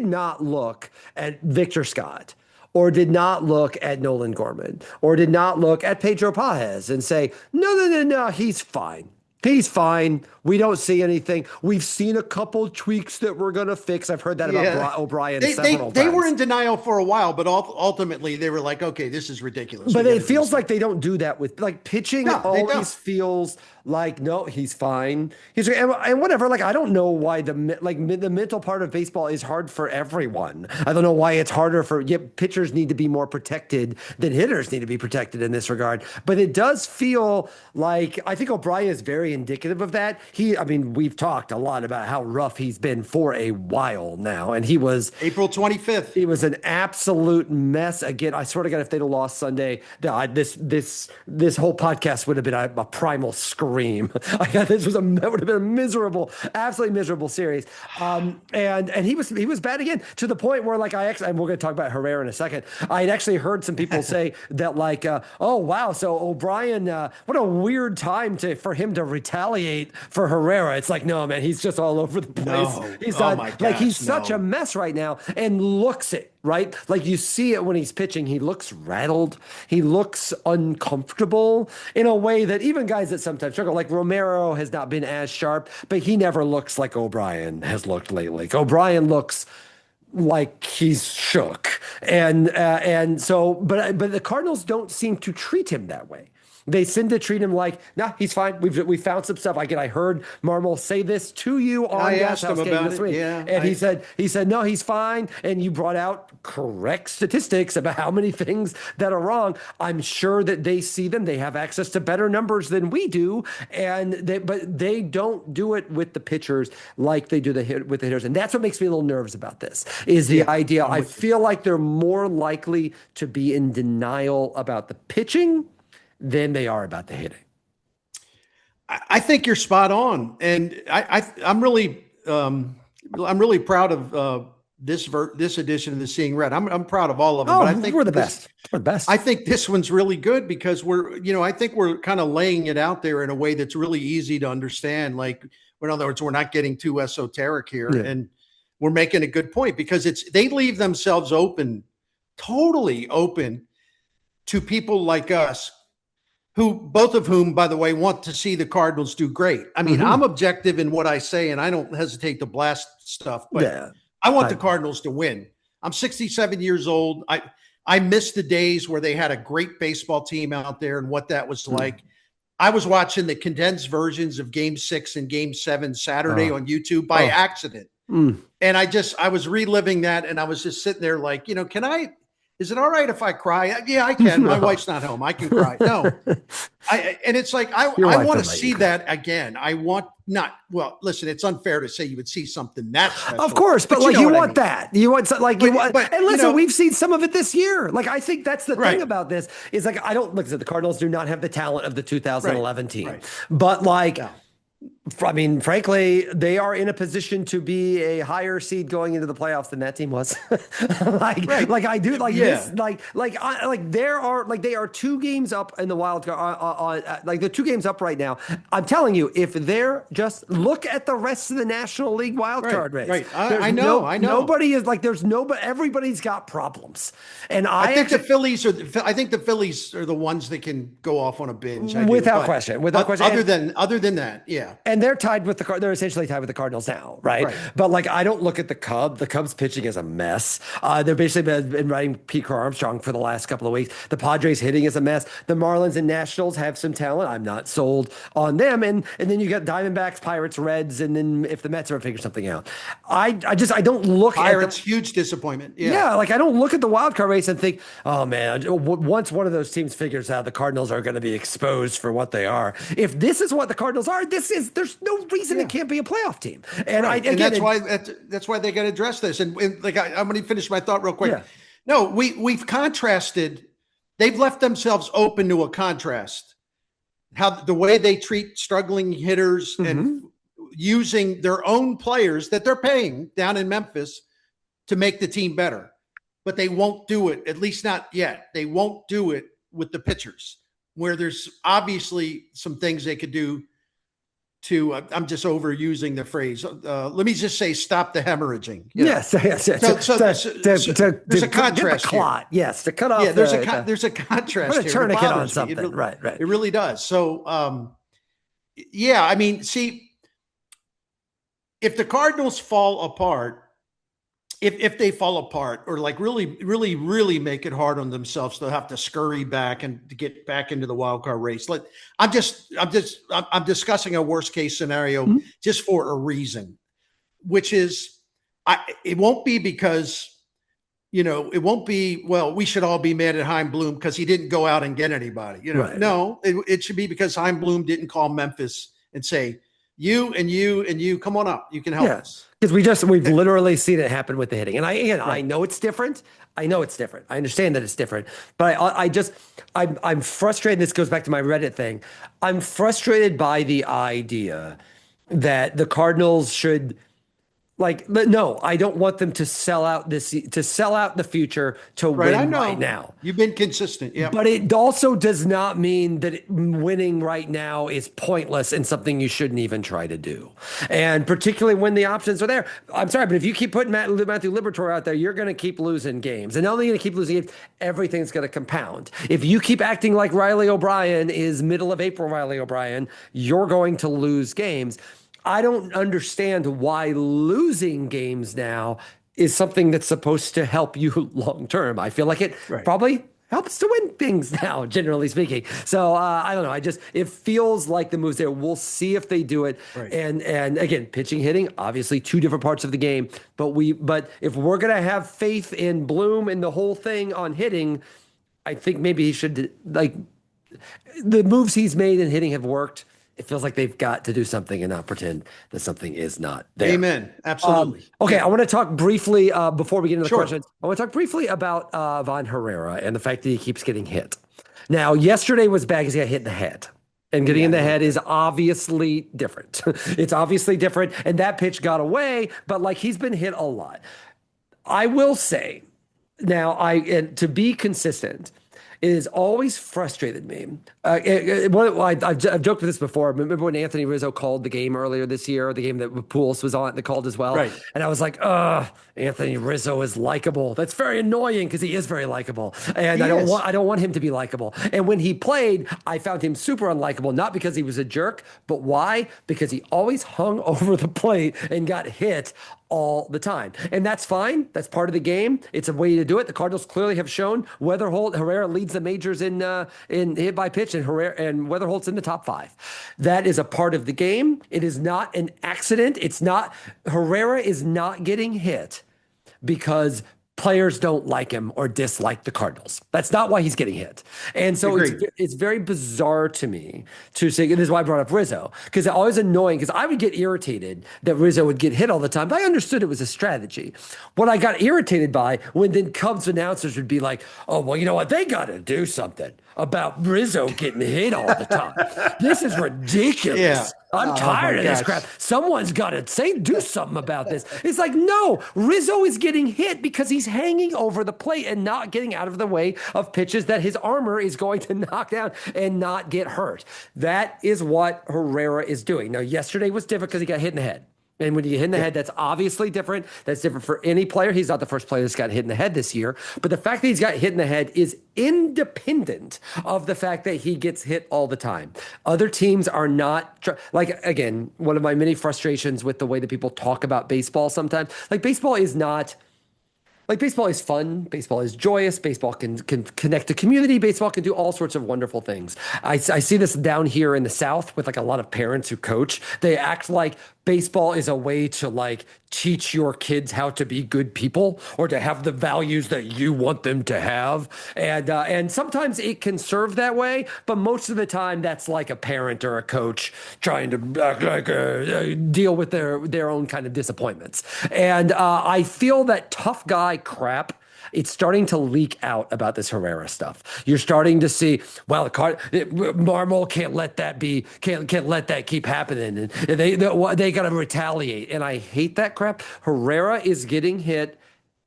not look at Victor Scott, or did not look at Nolan Gorman, or did not look at Pedro Pages and say, no, he's fine. He's fine. We don't see anything. We've seen a couple tweaks that we're going to fix. I've heard that about O'Brien several times. They were in denial for a while, but ultimately they were like, okay, this is ridiculous. But it feels like they don't do that with pitching. Always feels like, no, he's fine. And whatever. I don't know why the mental part of baseball is hard for everyone. I don't know why it's harder pitchers need to be more protected than hitters need to be protected in this regard. But it does feel like, I think O'Brien is very indicative of that. We've talked a lot about how rough he's been for a while now, and he was April 25th. He was an absolute mess. Again, I swear to God, if they'd have lost Sunday, this whole podcast would have been a primal scream. Would have been a miserable, absolutely miserable series. And he was bad again, to the point where and we're going to talk about Herrera in a second. I had actually heard some people say that oh wow, so O'Brien, what a weird time for him to retaliate for Herrera. It's no, man, he's just all over the place. No. He's he's such a mess right now, and looks it, right? You see it when he's pitching. He looks rattled. He looks uncomfortable in a way that even guys that sometimes struggle, like Romero, has not been as sharp, but he never looks like O'Brien has looked lately. O'Brien looks like he's shook. And so, but the Cardinals don't seem to treat him that way. They seem to treat him like, nah, he's fine. We found some stuff. I heard Marmol say this to you on I Gas asked him House Game about this it. week. Yeah, And he said, no, he's fine. And you brought out correct statistics about how many things that are wrong. I'm sure that they see them. They have access to better numbers than we do. But they don't do it with the pitchers like they do with the hitters. And that's what makes me a little nervous about this, is the idea. I feel like they're more likely to be in denial about the pitching than they are about the hitting. I think you're spot on, and I'm really proud of this edition of the Seeing Red. I'm proud of all of them. Oh, but I think we're the best. We're the best. I think this one's really good because I think we're kind of laying it out there in a way that's really easy to understand. Like, in other words, we're not getting too esoteric here, and we're making a good point because they leave themselves open, totally open to people like us, who both of whom, by the way, want to see the Cardinals do great. I mean, I'm objective in what I say, and I don't hesitate to blast stuff, but I want the Cardinals to win. I'm 67 years old. I miss the days where they had a great baseball team out there and what that was like. I was watching the condensed versions of Game 6 and Game 7 Saturday on YouTube by accident. And I was reliving that, and I was just sitting there like, is it all right if I cry? Yeah, I can. My wife's not home. I can cry. No. And it's like, I want to see that again. I want listen, it's unfair to say you would see something that special. Of course, but like you want that. You want and listen, we've seen some of it this year. Like, I think that's the thing about this is like, the Cardinals do not have the talent of the 2011 team. Right. But I mean, frankly, they are in a position to be a higher seed going into the playoffs than that team was. They are 2 games up in the wild card. They're 2 games up right now. I'm telling you, if they're just look at the rest of the National League wild card race. Right. I know. Nobody is everybody's got problems. And I think the Phillies are the ones that can go off on a binge. Without question. Other than that, yeah. And they're tied with they're essentially tied with the Cardinals now, right? But I don't look at the Cubs. The Cubs pitching is a mess. They've basically been riding Pete Armstrong for the last couple of weeks. The Padres hitting is a mess. The Marlins and Nationals have some talent. I'm not sold on them. And then you got Diamondbacks, Pirates, Reds, and then if the Mets ever figure something out, I don't look Pirates, huge disappointment. Yeah, I don't look at the wild card race and think, oh man, once one of those teams figures out, the Cardinals are going to be exposed for what they are. If this is what the Cardinals are, there's no reason it can't be a playoff team. And that's why they got to address this. And I'm going to finish my thought real quick. Yeah. No, we've contrasted. They've left themselves open to a contrast. How the way they treat struggling hitters and using their own players that they're paying down in Memphis to make the team better, but they won't do it. At least not yet. They won't do it with the pitchers, where there's obviously some things they could do to, I'm just overusing the phrase. Let me just say, stop the hemorrhaging. Yes. So there's a contrast here. Yes, to cut off. Yeah, there's a contrast here. Put a tourniquet on something. Right. It really does. So, I mean, see, if the Cardinals fall apart, if they fall apart or really make it hard on themselves, they'll have to scurry back and to get back into the wild card race. I'm discussing a worst case scenario just for a reason, which is it won't be because, it won't be, well, we should all be mad at Chaim Bloom because he didn't go out and get anybody. No, it should be because Chaim Bloom didn't call Memphis and say, you and you, come on up. You can help us. Because we've literally seen it happen with the hitting. And I know it's different. I understand that it's different. But I'm frustrated. This goes back to my Reddit thing. I'm frustrated by the idea that the Cardinals should no, I don't want them to sell out the future to win right now. You've been consistent. Yeah. But it also does not mean that winning right now is pointless and something you shouldn't even try to do. And particularly when the options are there. I'm sorry, but if you keep putting Matthew Liberatore out there, you're going to keep losing games. And not only going to keep losing games, everything's going to compound. If you keep acting like Riley O'Brien is middle of April Riley O'Brien, you're going to lose games. I don't understand why losing games now is something that's supposed to help you long term. I feel like it probably helps to win things now, generally speaking. So I don't know. It feels like the moves there. We'll see if they do it. Right. And again, pitching, hitting, obviously two different parts of the game. But if we're gonna have faith in Bloom and the whole thing on hitting, I think maybe he should like the moves he's made in hitting have worked. It feels like they've got to do something and not pretend that something is not there. Amen. Absolutely. Okay, I want to talk briefly before we get into the Sure. questions. I want to talk briefly about Iván Herrera and the fact that he keeps getting hit. Now, yesterday was bad because he got hit in the head. And getting in the head is obviously different. It's obviously different. And that pitch got away, but like he's been hit a lot. I will say, now, and to be consistent, it has always frustrated me. I've joked with this before. Remember when Anthony Rizzo called the game earlier this year, the game that Pujols was on, that called as well? Right. And I was like, Anthony Rizzo is likable. That's very annoying because he is very likable. And I don't want him to be likable. And when he played, I found him super unlikable, not because he was a jerk, but why? Because he always hung over the plate and got hit all the time. And that's fine. That's part of the game. It's a way to do it. The Cardinals clearly have shown Weatherholt, Herrera leads the majors in hit by pitch, and Weatherholt's in the top 5. That is a part of the game. It is not an accident. Herrera is not getting hit because players don't like him or dislike the Cardinals. That's not why he's getting hit. And so it's very bizarre to me to say, and this is why I brought up Rizzo, because it's always annoying, because I would get irritated that Rizzo would get hit all the time, but I understood it was a strategy. What I got irritated by when then Cubs announcers would be like, oh, well, you know what? They got to do something about Rizzo getting hit all the time. This is ridiculous. Yeah. I'm tired of this crap. Someone's got to do something about this. It's like, no, Rizzo is getting hit because he's hanging over the plate and not getting out of the way of pitches that his armor is going to knock down and not get hurt. That is what Herrera is doing. Now, yesterday was different because he got hit in the head. And when you get hit in the head, that's obviously different. That's different for any player. He's not the first player that's got hit in the head this year. But the fact that he's got hit in the head is independent of the fact that he gets hit all the time. Other teams are not, like, again, one of my many frustrations with the way that people talk about baseball sometimes. Like, baseball is not... Like, baseball is fun. Baseball is joyous. Baseball can connect to community. Baseball can do all sorts of wonderful things. I see this down here in the South with like a lot of parents who coach. They act like baseball is a way to like teach your kids how to be good people or to have the values that you want them to have. And sometimes it can serve that way, but most of the time that's like a parent or a coach trying to deal with their own kind of disappointments. And I feel that tough guy crap, it's starting to leak out about this Herrera stuff. You're starting to see, well, Marmol can't let that keep happening, and they got to retaliate. And I hate that crap. Herrera is getting hit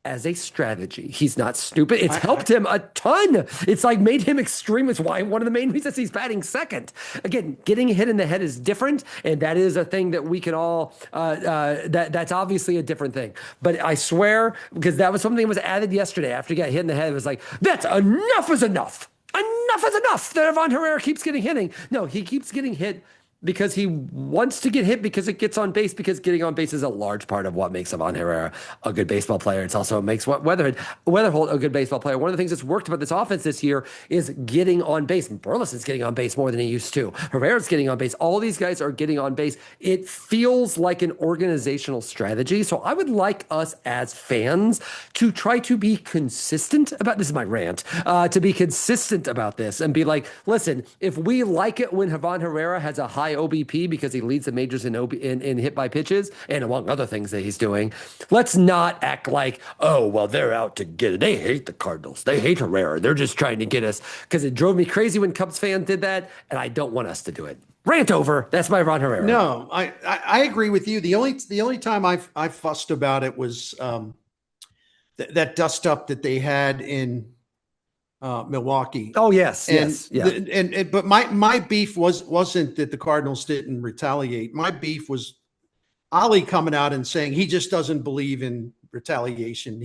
as a strategy. He's not stupid. It's helped him a ton. It's like made him extreme. It's why one of the main reasons he's batting second. Again, getting hit in the head is different, and that is a thing that we can all, that's obviously a different thing. But I swear, because that was something that was added yesterday after he got hit in the head, it was like, that's enough is enough. Enough is enough that Iván Herrera keeps getting hitting. No, he keeps getting hit because he wants to get hit because it gets on base, because getting on base is a large part of what makes Iván Herrera a good baseball player. It's also makes Weatherholt a good baseball player. One of the things that's worked about this offense this year is getting on base. And Burleson's getting on base more than he used to. Herrera's getting on base. All these guys are getting on base. It feels like an organizational strategy. So I would like us as fans to try to be consistent about this. Is my rant, to be consistent about this and be like, listen, if we like it when Iván Herrera has a high OBP because he leads the majors in hit by pitches and among other things that he's doing, let's not act like, oh, well, they're out to get it. They hate the Cardinals. They hate Herrera. They're just trying to get us, because it drove me crazy when Cubs fans did that, and I don't want us to do it. Rant over. That's my Iván Herrera. No, I agree with you. The only time I fussed about it was that dust up that they had in Milwaukee. Oh yes, but my beef wasn't that the Cardinals didn't retaliate. My beef was Ollie coming out and saying he just doesn't believe in retaliation.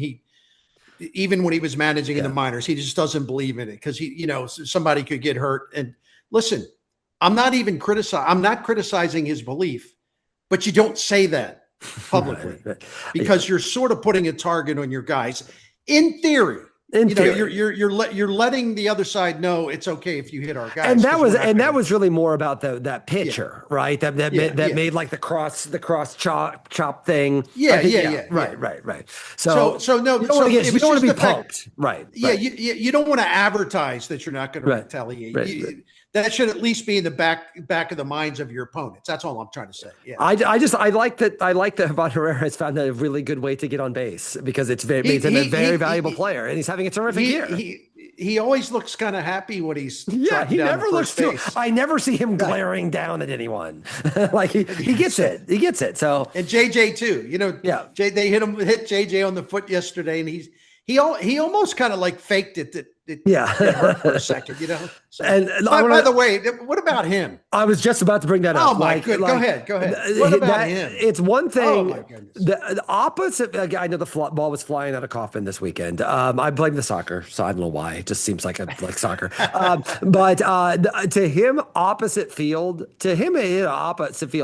Even when he was managing in the minors, he just doesn't believe in it because somebody could get hurt. And listen, I'm not criticizing his belief, but you don't say that publicly because you're sort of putting a target on your guys. In theory, You're letting the other side know it's okay if you hit our guys. And that was really more about that pitcher, right? That made like the cross chop thing. Right. So no, you don't want to be punked, right? Yeah, you don't want to advertise that you're not going to retaliate. That should at least be in the back of the minds of your opponents. That's all I'm trying to say. Yeah. I like that Iván Herrera has found a really good way to get on base because it's made him a very valuable player, and he's having a terrific year. He always looks kind of happy when he's he never looks I never see him glaring down at anyone. Like he gets it. He gets it. So and JJ too. They hit JJ on the foot yesterday, and he almost kind of like faked it that it hurt for a second, So, and by the way, what about him? I was just about to bring that up. Oh my good. Go ahead. What about him? It's one thing. Oh my goodness. The opposite. I know the ball was flying out of Coffin this weekend. I blame the soccer, so I don't know why. It just seems like soccer. But to him, opposite field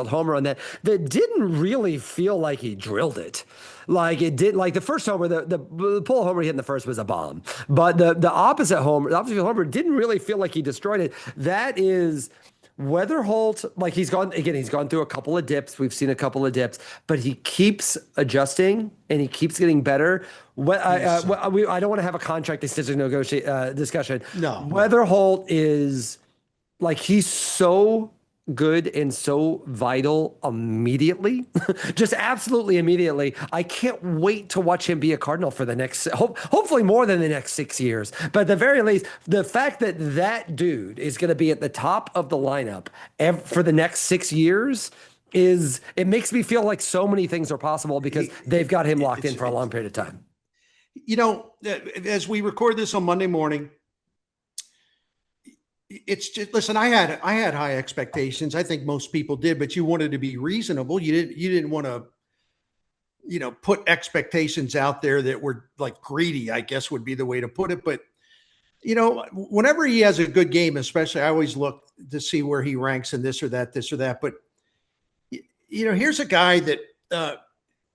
home run that didn't really feel like he drilled it. Like it did, like the first homer, the pull homer he hit in the first was a bomb, but the opposite homer didn't really feel like he destroyed it. That is Weatherholt. Like he's gone through a couple of dips. We've seen a couple of dips, but he keeps adjusting and he keeps getting better. I don't want to have a contract discussion. No, Weatherholt is like he's so good and so vital immediately, just absolutely immediately. I can't wait to watch him be a Cardinal for the next, hopefully more than the next 6 years. But at the very least, the fact that dude is going to be at the top of the lineup for the next 6 years it makes me feel like so many things are possible because they've got him locked in for a long period of time. As we record this on Monday morning, it's just, listen, I had high expectations. I think most people did, but you wanted to be reasonable. You didn't want to, put expectations out there that were like greedy, I guess would be the way to put it. But, whenever he has a good game, especially, I always look to see where he ranks in this or that. But, here's a guy that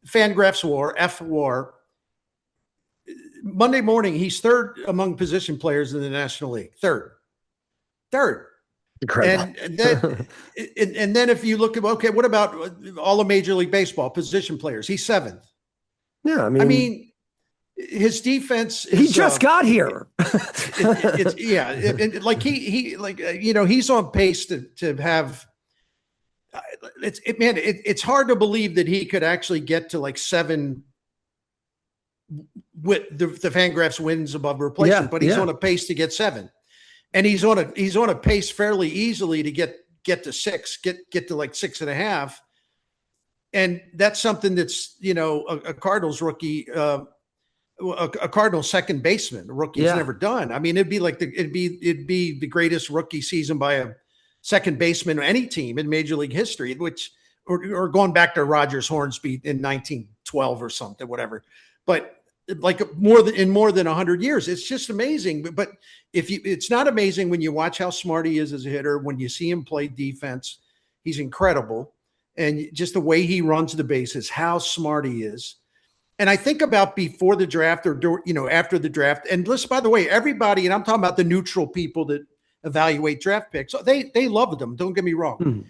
Fangraphs WAR, Monday morning, he's third among position players in the National League. Third. Incredible. And then if you look at, okay, what about all of Major League Baseball position players? He's seventh. Yeah. I mean, his defense is, he just got here. He's on pace to have, it's hard to believe that he could actually get to like 7 with the Fangraphs wins above replacement, but he's on a pace to get 7. And he's on a pace fairly easily to get to 6, get to like 6.5. And that's something that's, a Cardinals rookie, a Cardinals second baseman, a rookie's never done. I mean, it'd be the greatest rookie season by a second baseman or any team in Major League history, or going back to Rogers Hornsby in 1912 or something, whatever. But like more than 100 years, it's just amazing. But it's not amazing when you watch how smart he is as a hitter, when you see him play defense, he's incredible. And just the way he runs the bases, how smart he is. And I think about before the draft or, after the draft, and listen, by the way, everybody, and I'm talking about the neutral people that evaluate draft picks, they loved him. Don't get me wrong. Mm-hmm.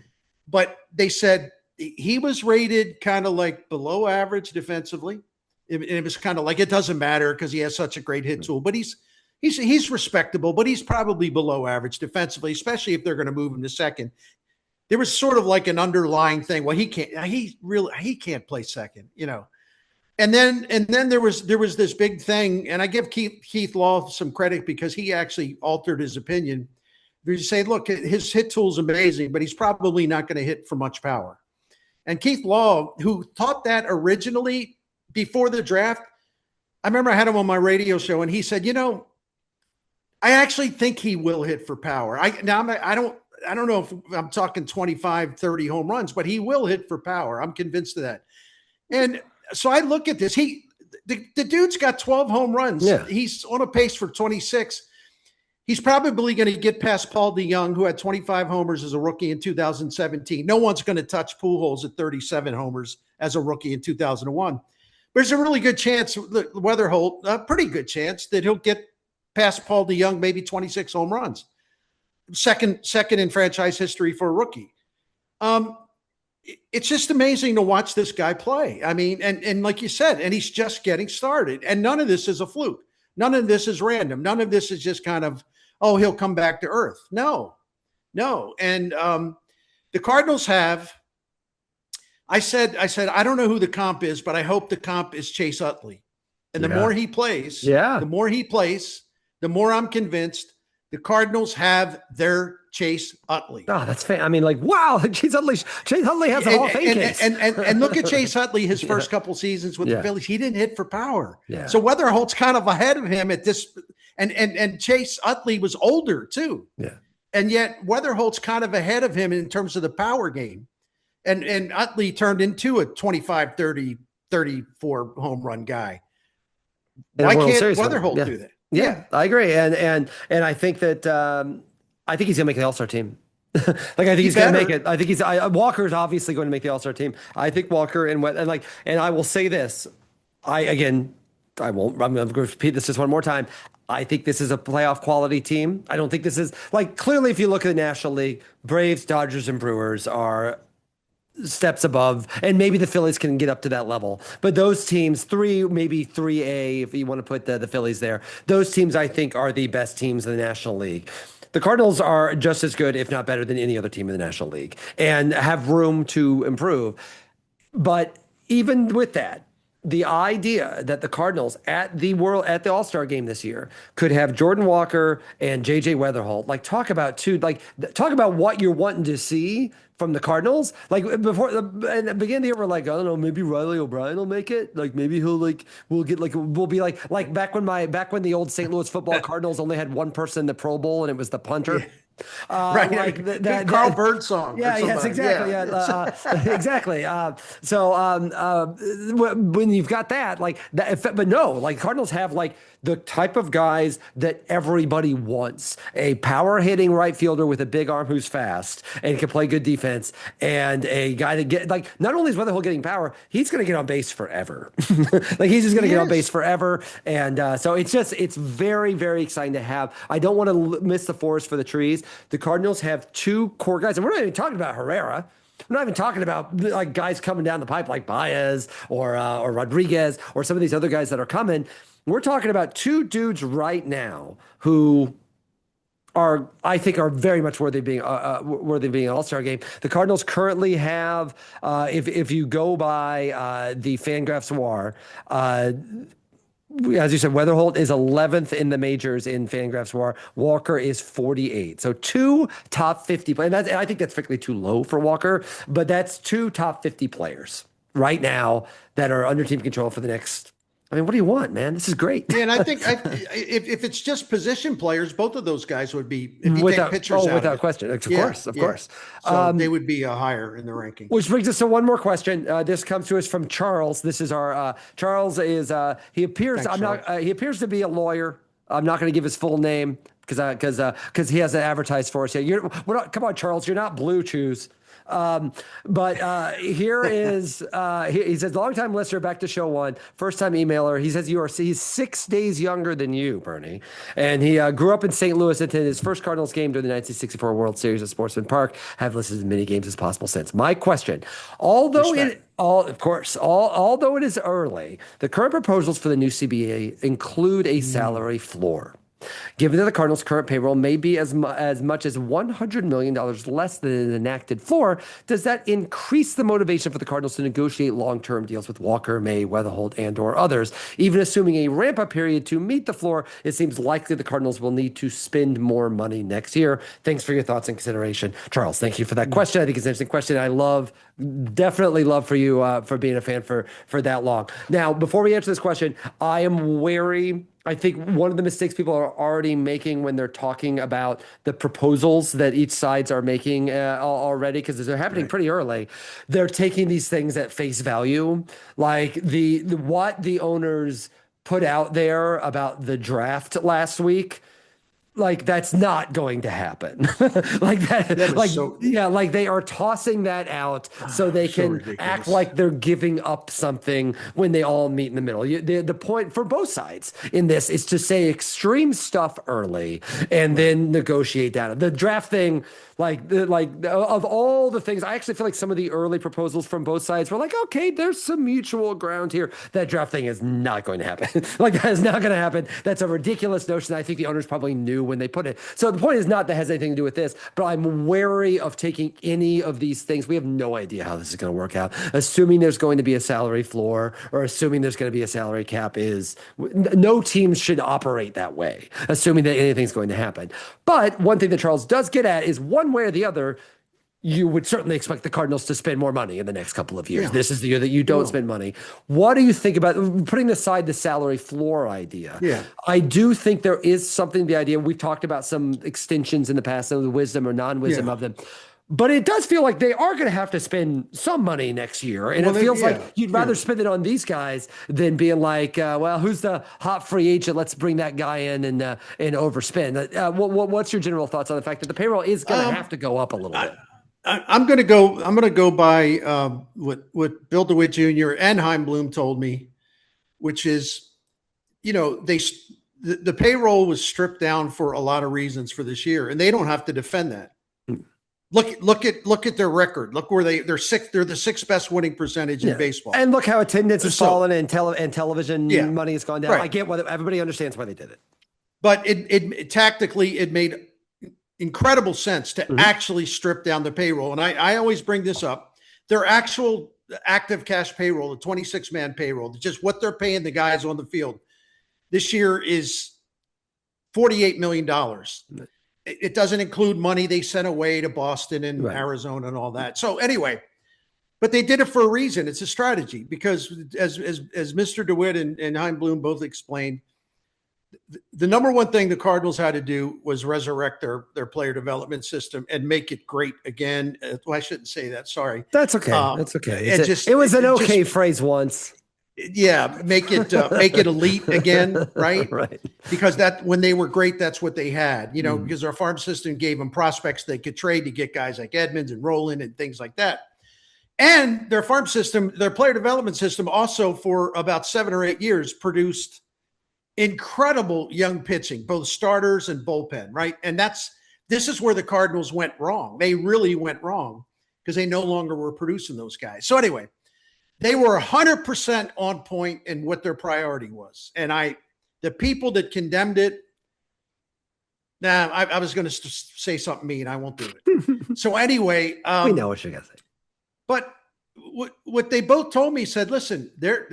But they said he was rated kind of like below average defensively. It was kind of like, it doesn't matter because he has such a great hit tool, but he's respectable, but he's probably below average defensively, especially if they're going to move him to second. There was sort of like an underlying thing. Well, he can't play second, And then there was this big thing, and I give Keith Law some credit because he actually altered his opinion. You say, look, his hit tool is amazing, but he's probably not going to hit for much power. And Keith Law, who thought that originally before the draft, I remember I had him on my radio show, and he said, I actually think he will hit for power. I don't know if I'm talking 25, 30 home runs, but he will hit for power. I'm convinced of that. And so I look at this. The dude's got 12 home runs. Yeah. He's on a pace for 26. He's probably going to get past Paul DeYoung, who had 25 homers as a rookie in 2017. No one's going to touch Pujols at 37 homers as a rookie in 2001. there's a really good chance, Weatherholt, a pretty good chance that he'll get past Paul DeYoung, maybe 26 home runs. Second in franchise history for a rookie. It's just amazing to watch this guy play. I mean, and like you said, and he's just getting started. And none of this is a fluke. None of this is random. None of this is just kind of, oh, he'll come back to earth. No. And the Cardinals have, I said, I don't know who the comp is, but I hope the comp is Chase Utley. And the more he plays, the more I'm convinced the Cardinals have their Chase Utley. Oh, that's I mean, like, wow, Chase Utley has a Hall of Fame case. And look at Chase Utley, his first couple seasons with the Phillies. He didn't hit for power. Yeah. So Weatherholt's kind of ahead of him at this. And Chase Utley was older too. Yeah. And yet Weatherholt's kind of ahead of him in terms of the power game. And Utley turned into a 25, 30, 34 home run guy. Why can't Weatherholt do that? Yeah, I agree. And I think that I think he's gonna make the All-Star team. Like, I think he's gonna make it. I think Walker's obviously going to make the All-Star team. I think Walker and I will say this. I'm going to repeat this just one more time. I think this is a playoff quality team. I don't think this is, like, clearly if you look at the National League, Braves, Dodgers, and Brewers are steps above, and maybe the Phillies can get up to that level. But those teams, maybe 3A, if you want to put the Phillies there, those teams I think are the best teams in the National League. The Cardinals are just as good, if not better, than any other team in the National League and have room to improve. But even with that, the idea that the Cardinals at the All-Star game this year could have Jordan Walker and JJ Weatherholt, talk about what you're wanting to see from the Cardinals. Like, before in the beginning of the year, we're like, I don't know, maybe Riley O'Brien will make it. Like, maybe we'll be like back when the old St. Louis football Cardinals only had one person in the Pro Bowl and it was the punter. Yeah. Right, like Carl Birdsong. Yeah, yes, exactly. Yeah, exactly. When you've got that, but no, Cardinals have the type of guys that everybody wants: a power hitting right fielder with a big arm who's fast and can play good defense, and a guy that not only is Weatherholt getting power, he's going to get on base forever. He's just going to get on base forever, and so it's very, very exciting to have. I don't want to miss the forest for the trees. The Cardinals have two core guys, and we're not even talking about Herrera. We're not even talking about guys coming down the pipe like Baez or Rodriguez or some of these other guys that are coming. We're talking about two dudes right now who I think are very much worthy of being an All-Star game. The Cardinals currently have, if you go by the Fangraphs WAR, as you said, Weatherholt is 11th in the majors in Fangraphs WAR. Walker is 48. So two top 50 players. And I think that's frankly too low for Walker, but that's two top 50 players right now that are under team control for the next. I mean, what do you want, man? This is great. Yeah, and I think if it's just position players, both of those guys would be, if you take pitchers out without question. Of course. So they would be higher in the ranking. Which brings us to one more question. This comes to us from Charles. This is our Charles is he appears he appears to be a lawyer. I'm not going to give his full name because he hasn't advertised for us yet. Come on, Charles. You're not Blue Chews. But here is he says, longtime listener, back to show one, first time emailer. He says he's 6 days younger than you, Bernie, and he grew up in St. Louis, attended his first Cardinals game during the 1964 World Series at Sportsman Park. Have listened to as many games as possible since. My question, although it is early, the current proposals for the new CBA include a salary floor. Given that the Cardinals' current payroll may be as much as $100 million less than an enacted floor, does that increase the motivation for the Cardinals to negotiate long-term deals with Walker, May, Weatherholt, and/or others? Even assuming a ramp-up period to meet the floor, it seems likely the Cardinals will need to spend more money next year. Thanks for your thoughts and consideration. Charles, thank you for that question. I think it's an interesting question. Definitely love for you for being a fan for that long. Now, before we answer this question, I am wary. I think one of the mistakes people are already making when they're talking about the proposals that each sides are making already, because they're happening pretty early, they're taking these things at face value. Like what the owners put out there about the draft last week like that's not going to happen. Like that, That is like so yeah, like they are tossing that out so they so can act ridiculous. like they're giving up something when they all meet in the middle. The point for both sides in this is to say extreme stuff early and Right. then negotiate down. The draft thing, of all the things, I actually feel like some of the early proposals from both sides were like, okay, there's some mutual ground here. That draft thing is not going to happen. Like that is not going to happen. That's a ridiculous notion. I think the owners probably knew when they put it. So the point is not that has anything to do with this, but I'm wary of taking any of these things. We have no idea how this is going to work out. Assuming there's going to be a salary floor or assuming there's going to be a salary cap is no teams should operate that way, assuming that anything's going to happen. But one thing that Charles does get at is one way or the other, you would certainly expect the Cardinals to spend more money in the next couple of years. Yeah, This is the year that you you don't will. spend money. What do you think about putting aside the salary floor idea? Yeah. I do think there is something, the idea, we've talked about some extensions in the past, some of the wisdom or non-wisdom Yeah. of them. But it does feel like they are going to have to spend some money next year. And Well, it feels like yeah. you'd rather spend it on these guys than being like, well, who's the hot free agent? Let's bring that guy in and overspend. What's your general thoughts on the fact that the payroll is going to have to go up a little bit? I'm going to go. I'm going to go by what Bill DeWitt Jr. and Heim Bloom told me, which is, the payroll was stripped down for a lot of reasons for this year, and they don't have to defend that. Look at their record. Look where they're sixth. They're the sixth best winning percentage in baseball. And look how attendance has So- fallen and television Yeah. money has gone down. Right. I get why everybody understands why they did it. But it tactically it made incredible sense to actually strip down the payroll. And I always bring this up. Their actual active cash payroll, the 26-man payroll, just what they're paying the guys on the field this year is $48 million. It doesn't include money they sent away to Boston and Arizona and all that. So anyway, but they did it for a reason. It's a strategy because as Mr. DeWitt and Heim Bloom both explained, the number one thing the Cardinals had to do was resurrect their player development system and make it great again. Well, I shouldn't say that. Sorry. That's okay. That's okay. It it was an okay phrase once. Yeah, make it elite again, right? Right. Because that when they were great, that's what they had. Because our farm system gave them prospects they could trade to get guys like Edmonds and Roland and things like that. And their farm system, their player development system, also for about 7 or 8 years produced incredible young pitching, both starters and bullpen, right? And this is where the Cardinals went wrong. They really went wrong because they no longer were producing those guys. So anyway, they were 100% on point in what their priority was. And the people that condemned it, I was going to say something mean. I won't do it. So anyway, we know what you're going to say. But what they both told me said, listen, there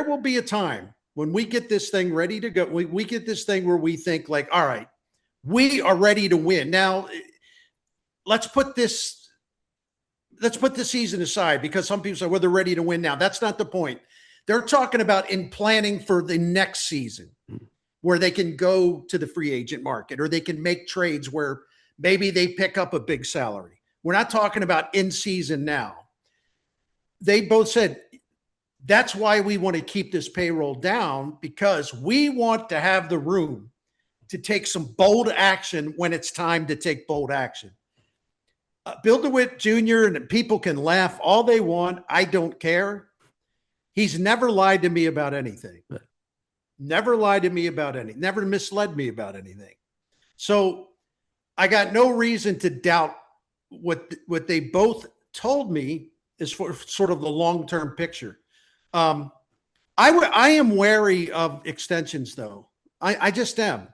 will be a time when we get this thing ready to go. We get this thing where we think like, all right, we are ready to win. Now, let's put the season aside because some people say, well, they're ready to win now. That's not the point. They're talking about in planning for the next season where they can go to the free agent market or they can make trades where maybe they pick up a big salary. We're not talking about in season now. They both said, that's why we want to keep this payroll down because we want to have the room to take some bold action when it's time to take bold action. Bill DeWitt Jr. and people can laugh all they want. I don't care. He's never lied to me about anything. Never lied to me about anything. Never misled me about anything. So I got no reason to doubt what they both told me is for sort of the long-term picture. I am wary of extensions, though. I just am.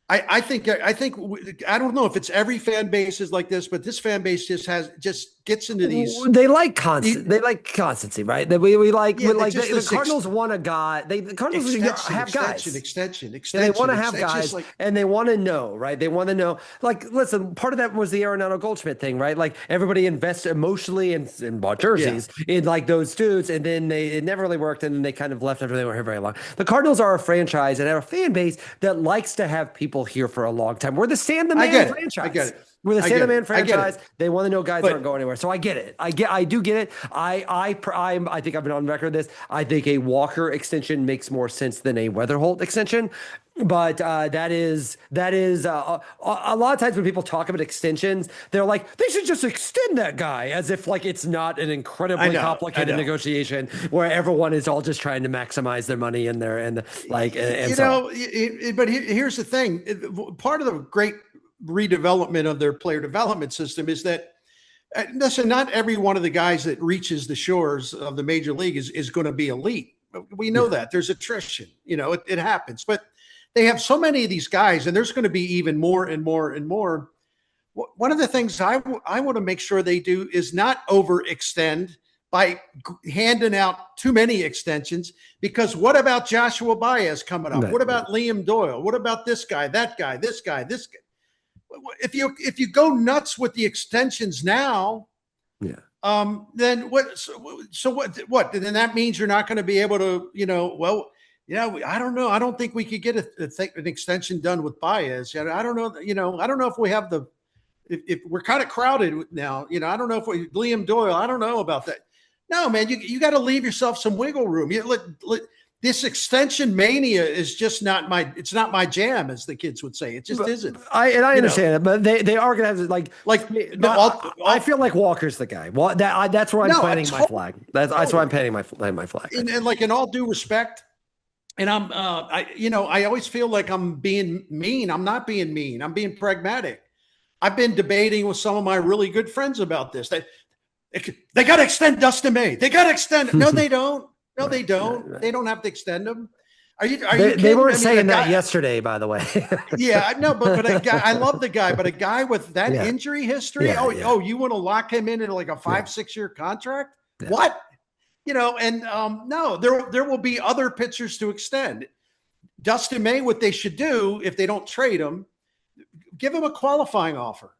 I think I don't know if it's every fan base is like this, but this fan base just gets into these. They like constancy, right? That we like the Cardinals want a guy. The Cardinals have guys. Extension. And they want to have guys, and they want to know, right? They want to know. Like, listen, part of that was the Arenado Goldschmidt thing, right? Like everybody invested emotionally and bought jerseys in like those dudes, and then it never really worked, and then they kind of left after they were here very long. The Cardinals are a franchise and have a fan base that likes to have people here for a long time. We're the Stand the Man franchise. I get it. We're the I Santa get Man it. I get franchise. it. They want to know guys But aren't going anywhere. So I get it. I do get it. I think I've been on record this. I think a Walker extension makes more sense than a Weatherholt extension. But that is a lot of times when people talk about extensions, they're like, they should just extend that guy, as if like it's not an incredibly complicated negotiation where everyone is all just trying to maximize their money in there and but here's the thing. Part of the great redevelopment of their player development system is that, listen, not every one of the guys that reaches the shores of the major league is going to be elite. We know that there's attrition, it happens, but they have so many of these guys, and there's going to be even more and more and more. One of the things I want to make sure they do is not overextend by handing out too many extensions, because what about Joshua Baez coming up? What about Liam Doyle? What about this guy, that guy, this guy, this guy? If you go nuts with the extensions now, then what? So what? Then that means you're not going to be able to, I don't know. I don't think we could get an extension done with Baez. I don't know. I don't know if we have if we're kind of crowded now. I don't know if Liam Doyle. I don't know about that. No, man, you got to leave yourself some wiggle room. This extension mania is just not it's not my jam, as the kids would say. It just isn't. I understand it, but they are going to have I feel like Walker's the guy. That's where I'm planting my flag. That's where I'm planting my flag. And like, in all due respect, and I always feel like I'm being mean. I'm not being mean. I'm being pragmatic. I've been debating with some of my really good friends about this. They got to extend Dustin May. They got to extend. No, they don't. No, they don't. Right. They don't have to extend them. Are you they weren't saying that yesterday, by the way. Yeah, I know, but a guy, I love the guy, but a guy with that injury history. You want to lock him into like a 5-6 year contract? Yeah. What? No, there will be other pitchers to extend. Dustin May, what they should do if they don't trade him, give him a qualifying offer.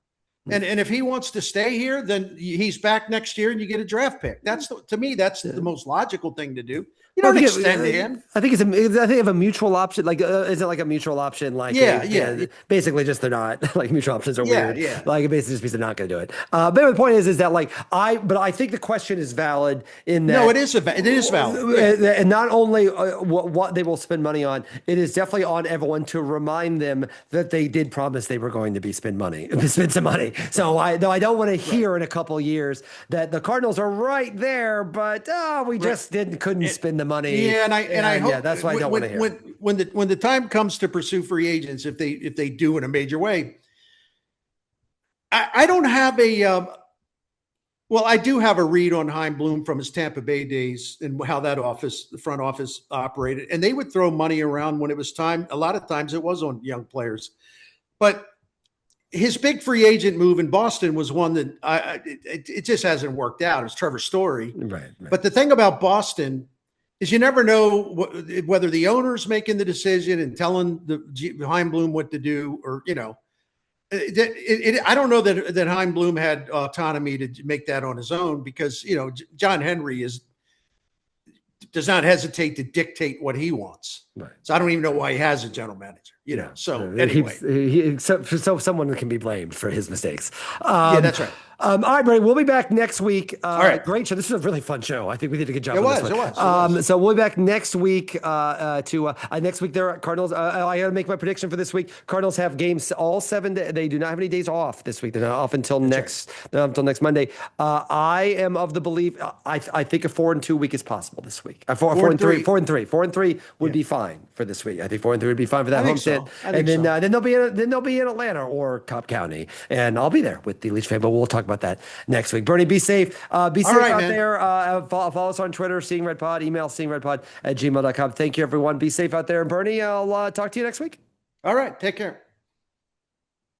And if he wants to stay here, then he's back next year and you get a draft pick. To me, that's the most logical thing to do. You don't extend him. I think of a mutual option. Like, is it like a mutual option? Like, basically, just they're not like mutual options are weird. Yeah. Like, it basically just means they're not going to do it. But the point is that I think the question is valid in that. No, it is valid. And not only what they will spend money on, it is definitely on everyone to remind them that they did promise they were going to spend some money. So I don't want to hear in a couple of years that the Cardinals are right there, but we just couldn't spend the money. Yeah, and I hope that's what I don't want to hear. When the time comes to pursue free agents, if they do in a major way, I don't have I do have a read on Chaim Bloom from his Tampa Bay days and how the front office operated, and they would throw money around when it was time. A lot of times it was on young players, but his big free agent move in Boston was one that it just hasn't worked out. It's Trevor Story. Right. But the thing about Boston is you never know whether the owner's making the decision and telling Chaim Bloom what to do, or, I don't know that Chaim Bloom had autonomy to make that on his own, because, John Henry does not hesitate to dictate what he wants. Right. So I don't even know why he has a general manager, So anyway, so someone can be blamed for his mistakes. That's right. All right, Brady, we'll be back next week. All right. Great show. This is a really fun show. I think we did a good job. It was. So we'll be back next week next week there at Cardinals. I got to make my prediction for this week. Cardinals have games all 7 days. They do not have any days off this week. They're not off until next Monday. I am of the belief, I think a 4-2 week is possible this week. 4-3 would be fine for this week. I think 4-3 would be fine for that homestand. And then they'll be in Atlanta or Cobb County, and I'll be there with the Leitch family. But we'll talk about that next week. Bernie, be safe. Be safe out there. Follow us on Twitter, Seeing Red Pod. Email seeingredpod@gmail.com. Thank you, everyone. Be safe out there. And Bernie, I'll talk to you next week. All right. Take care.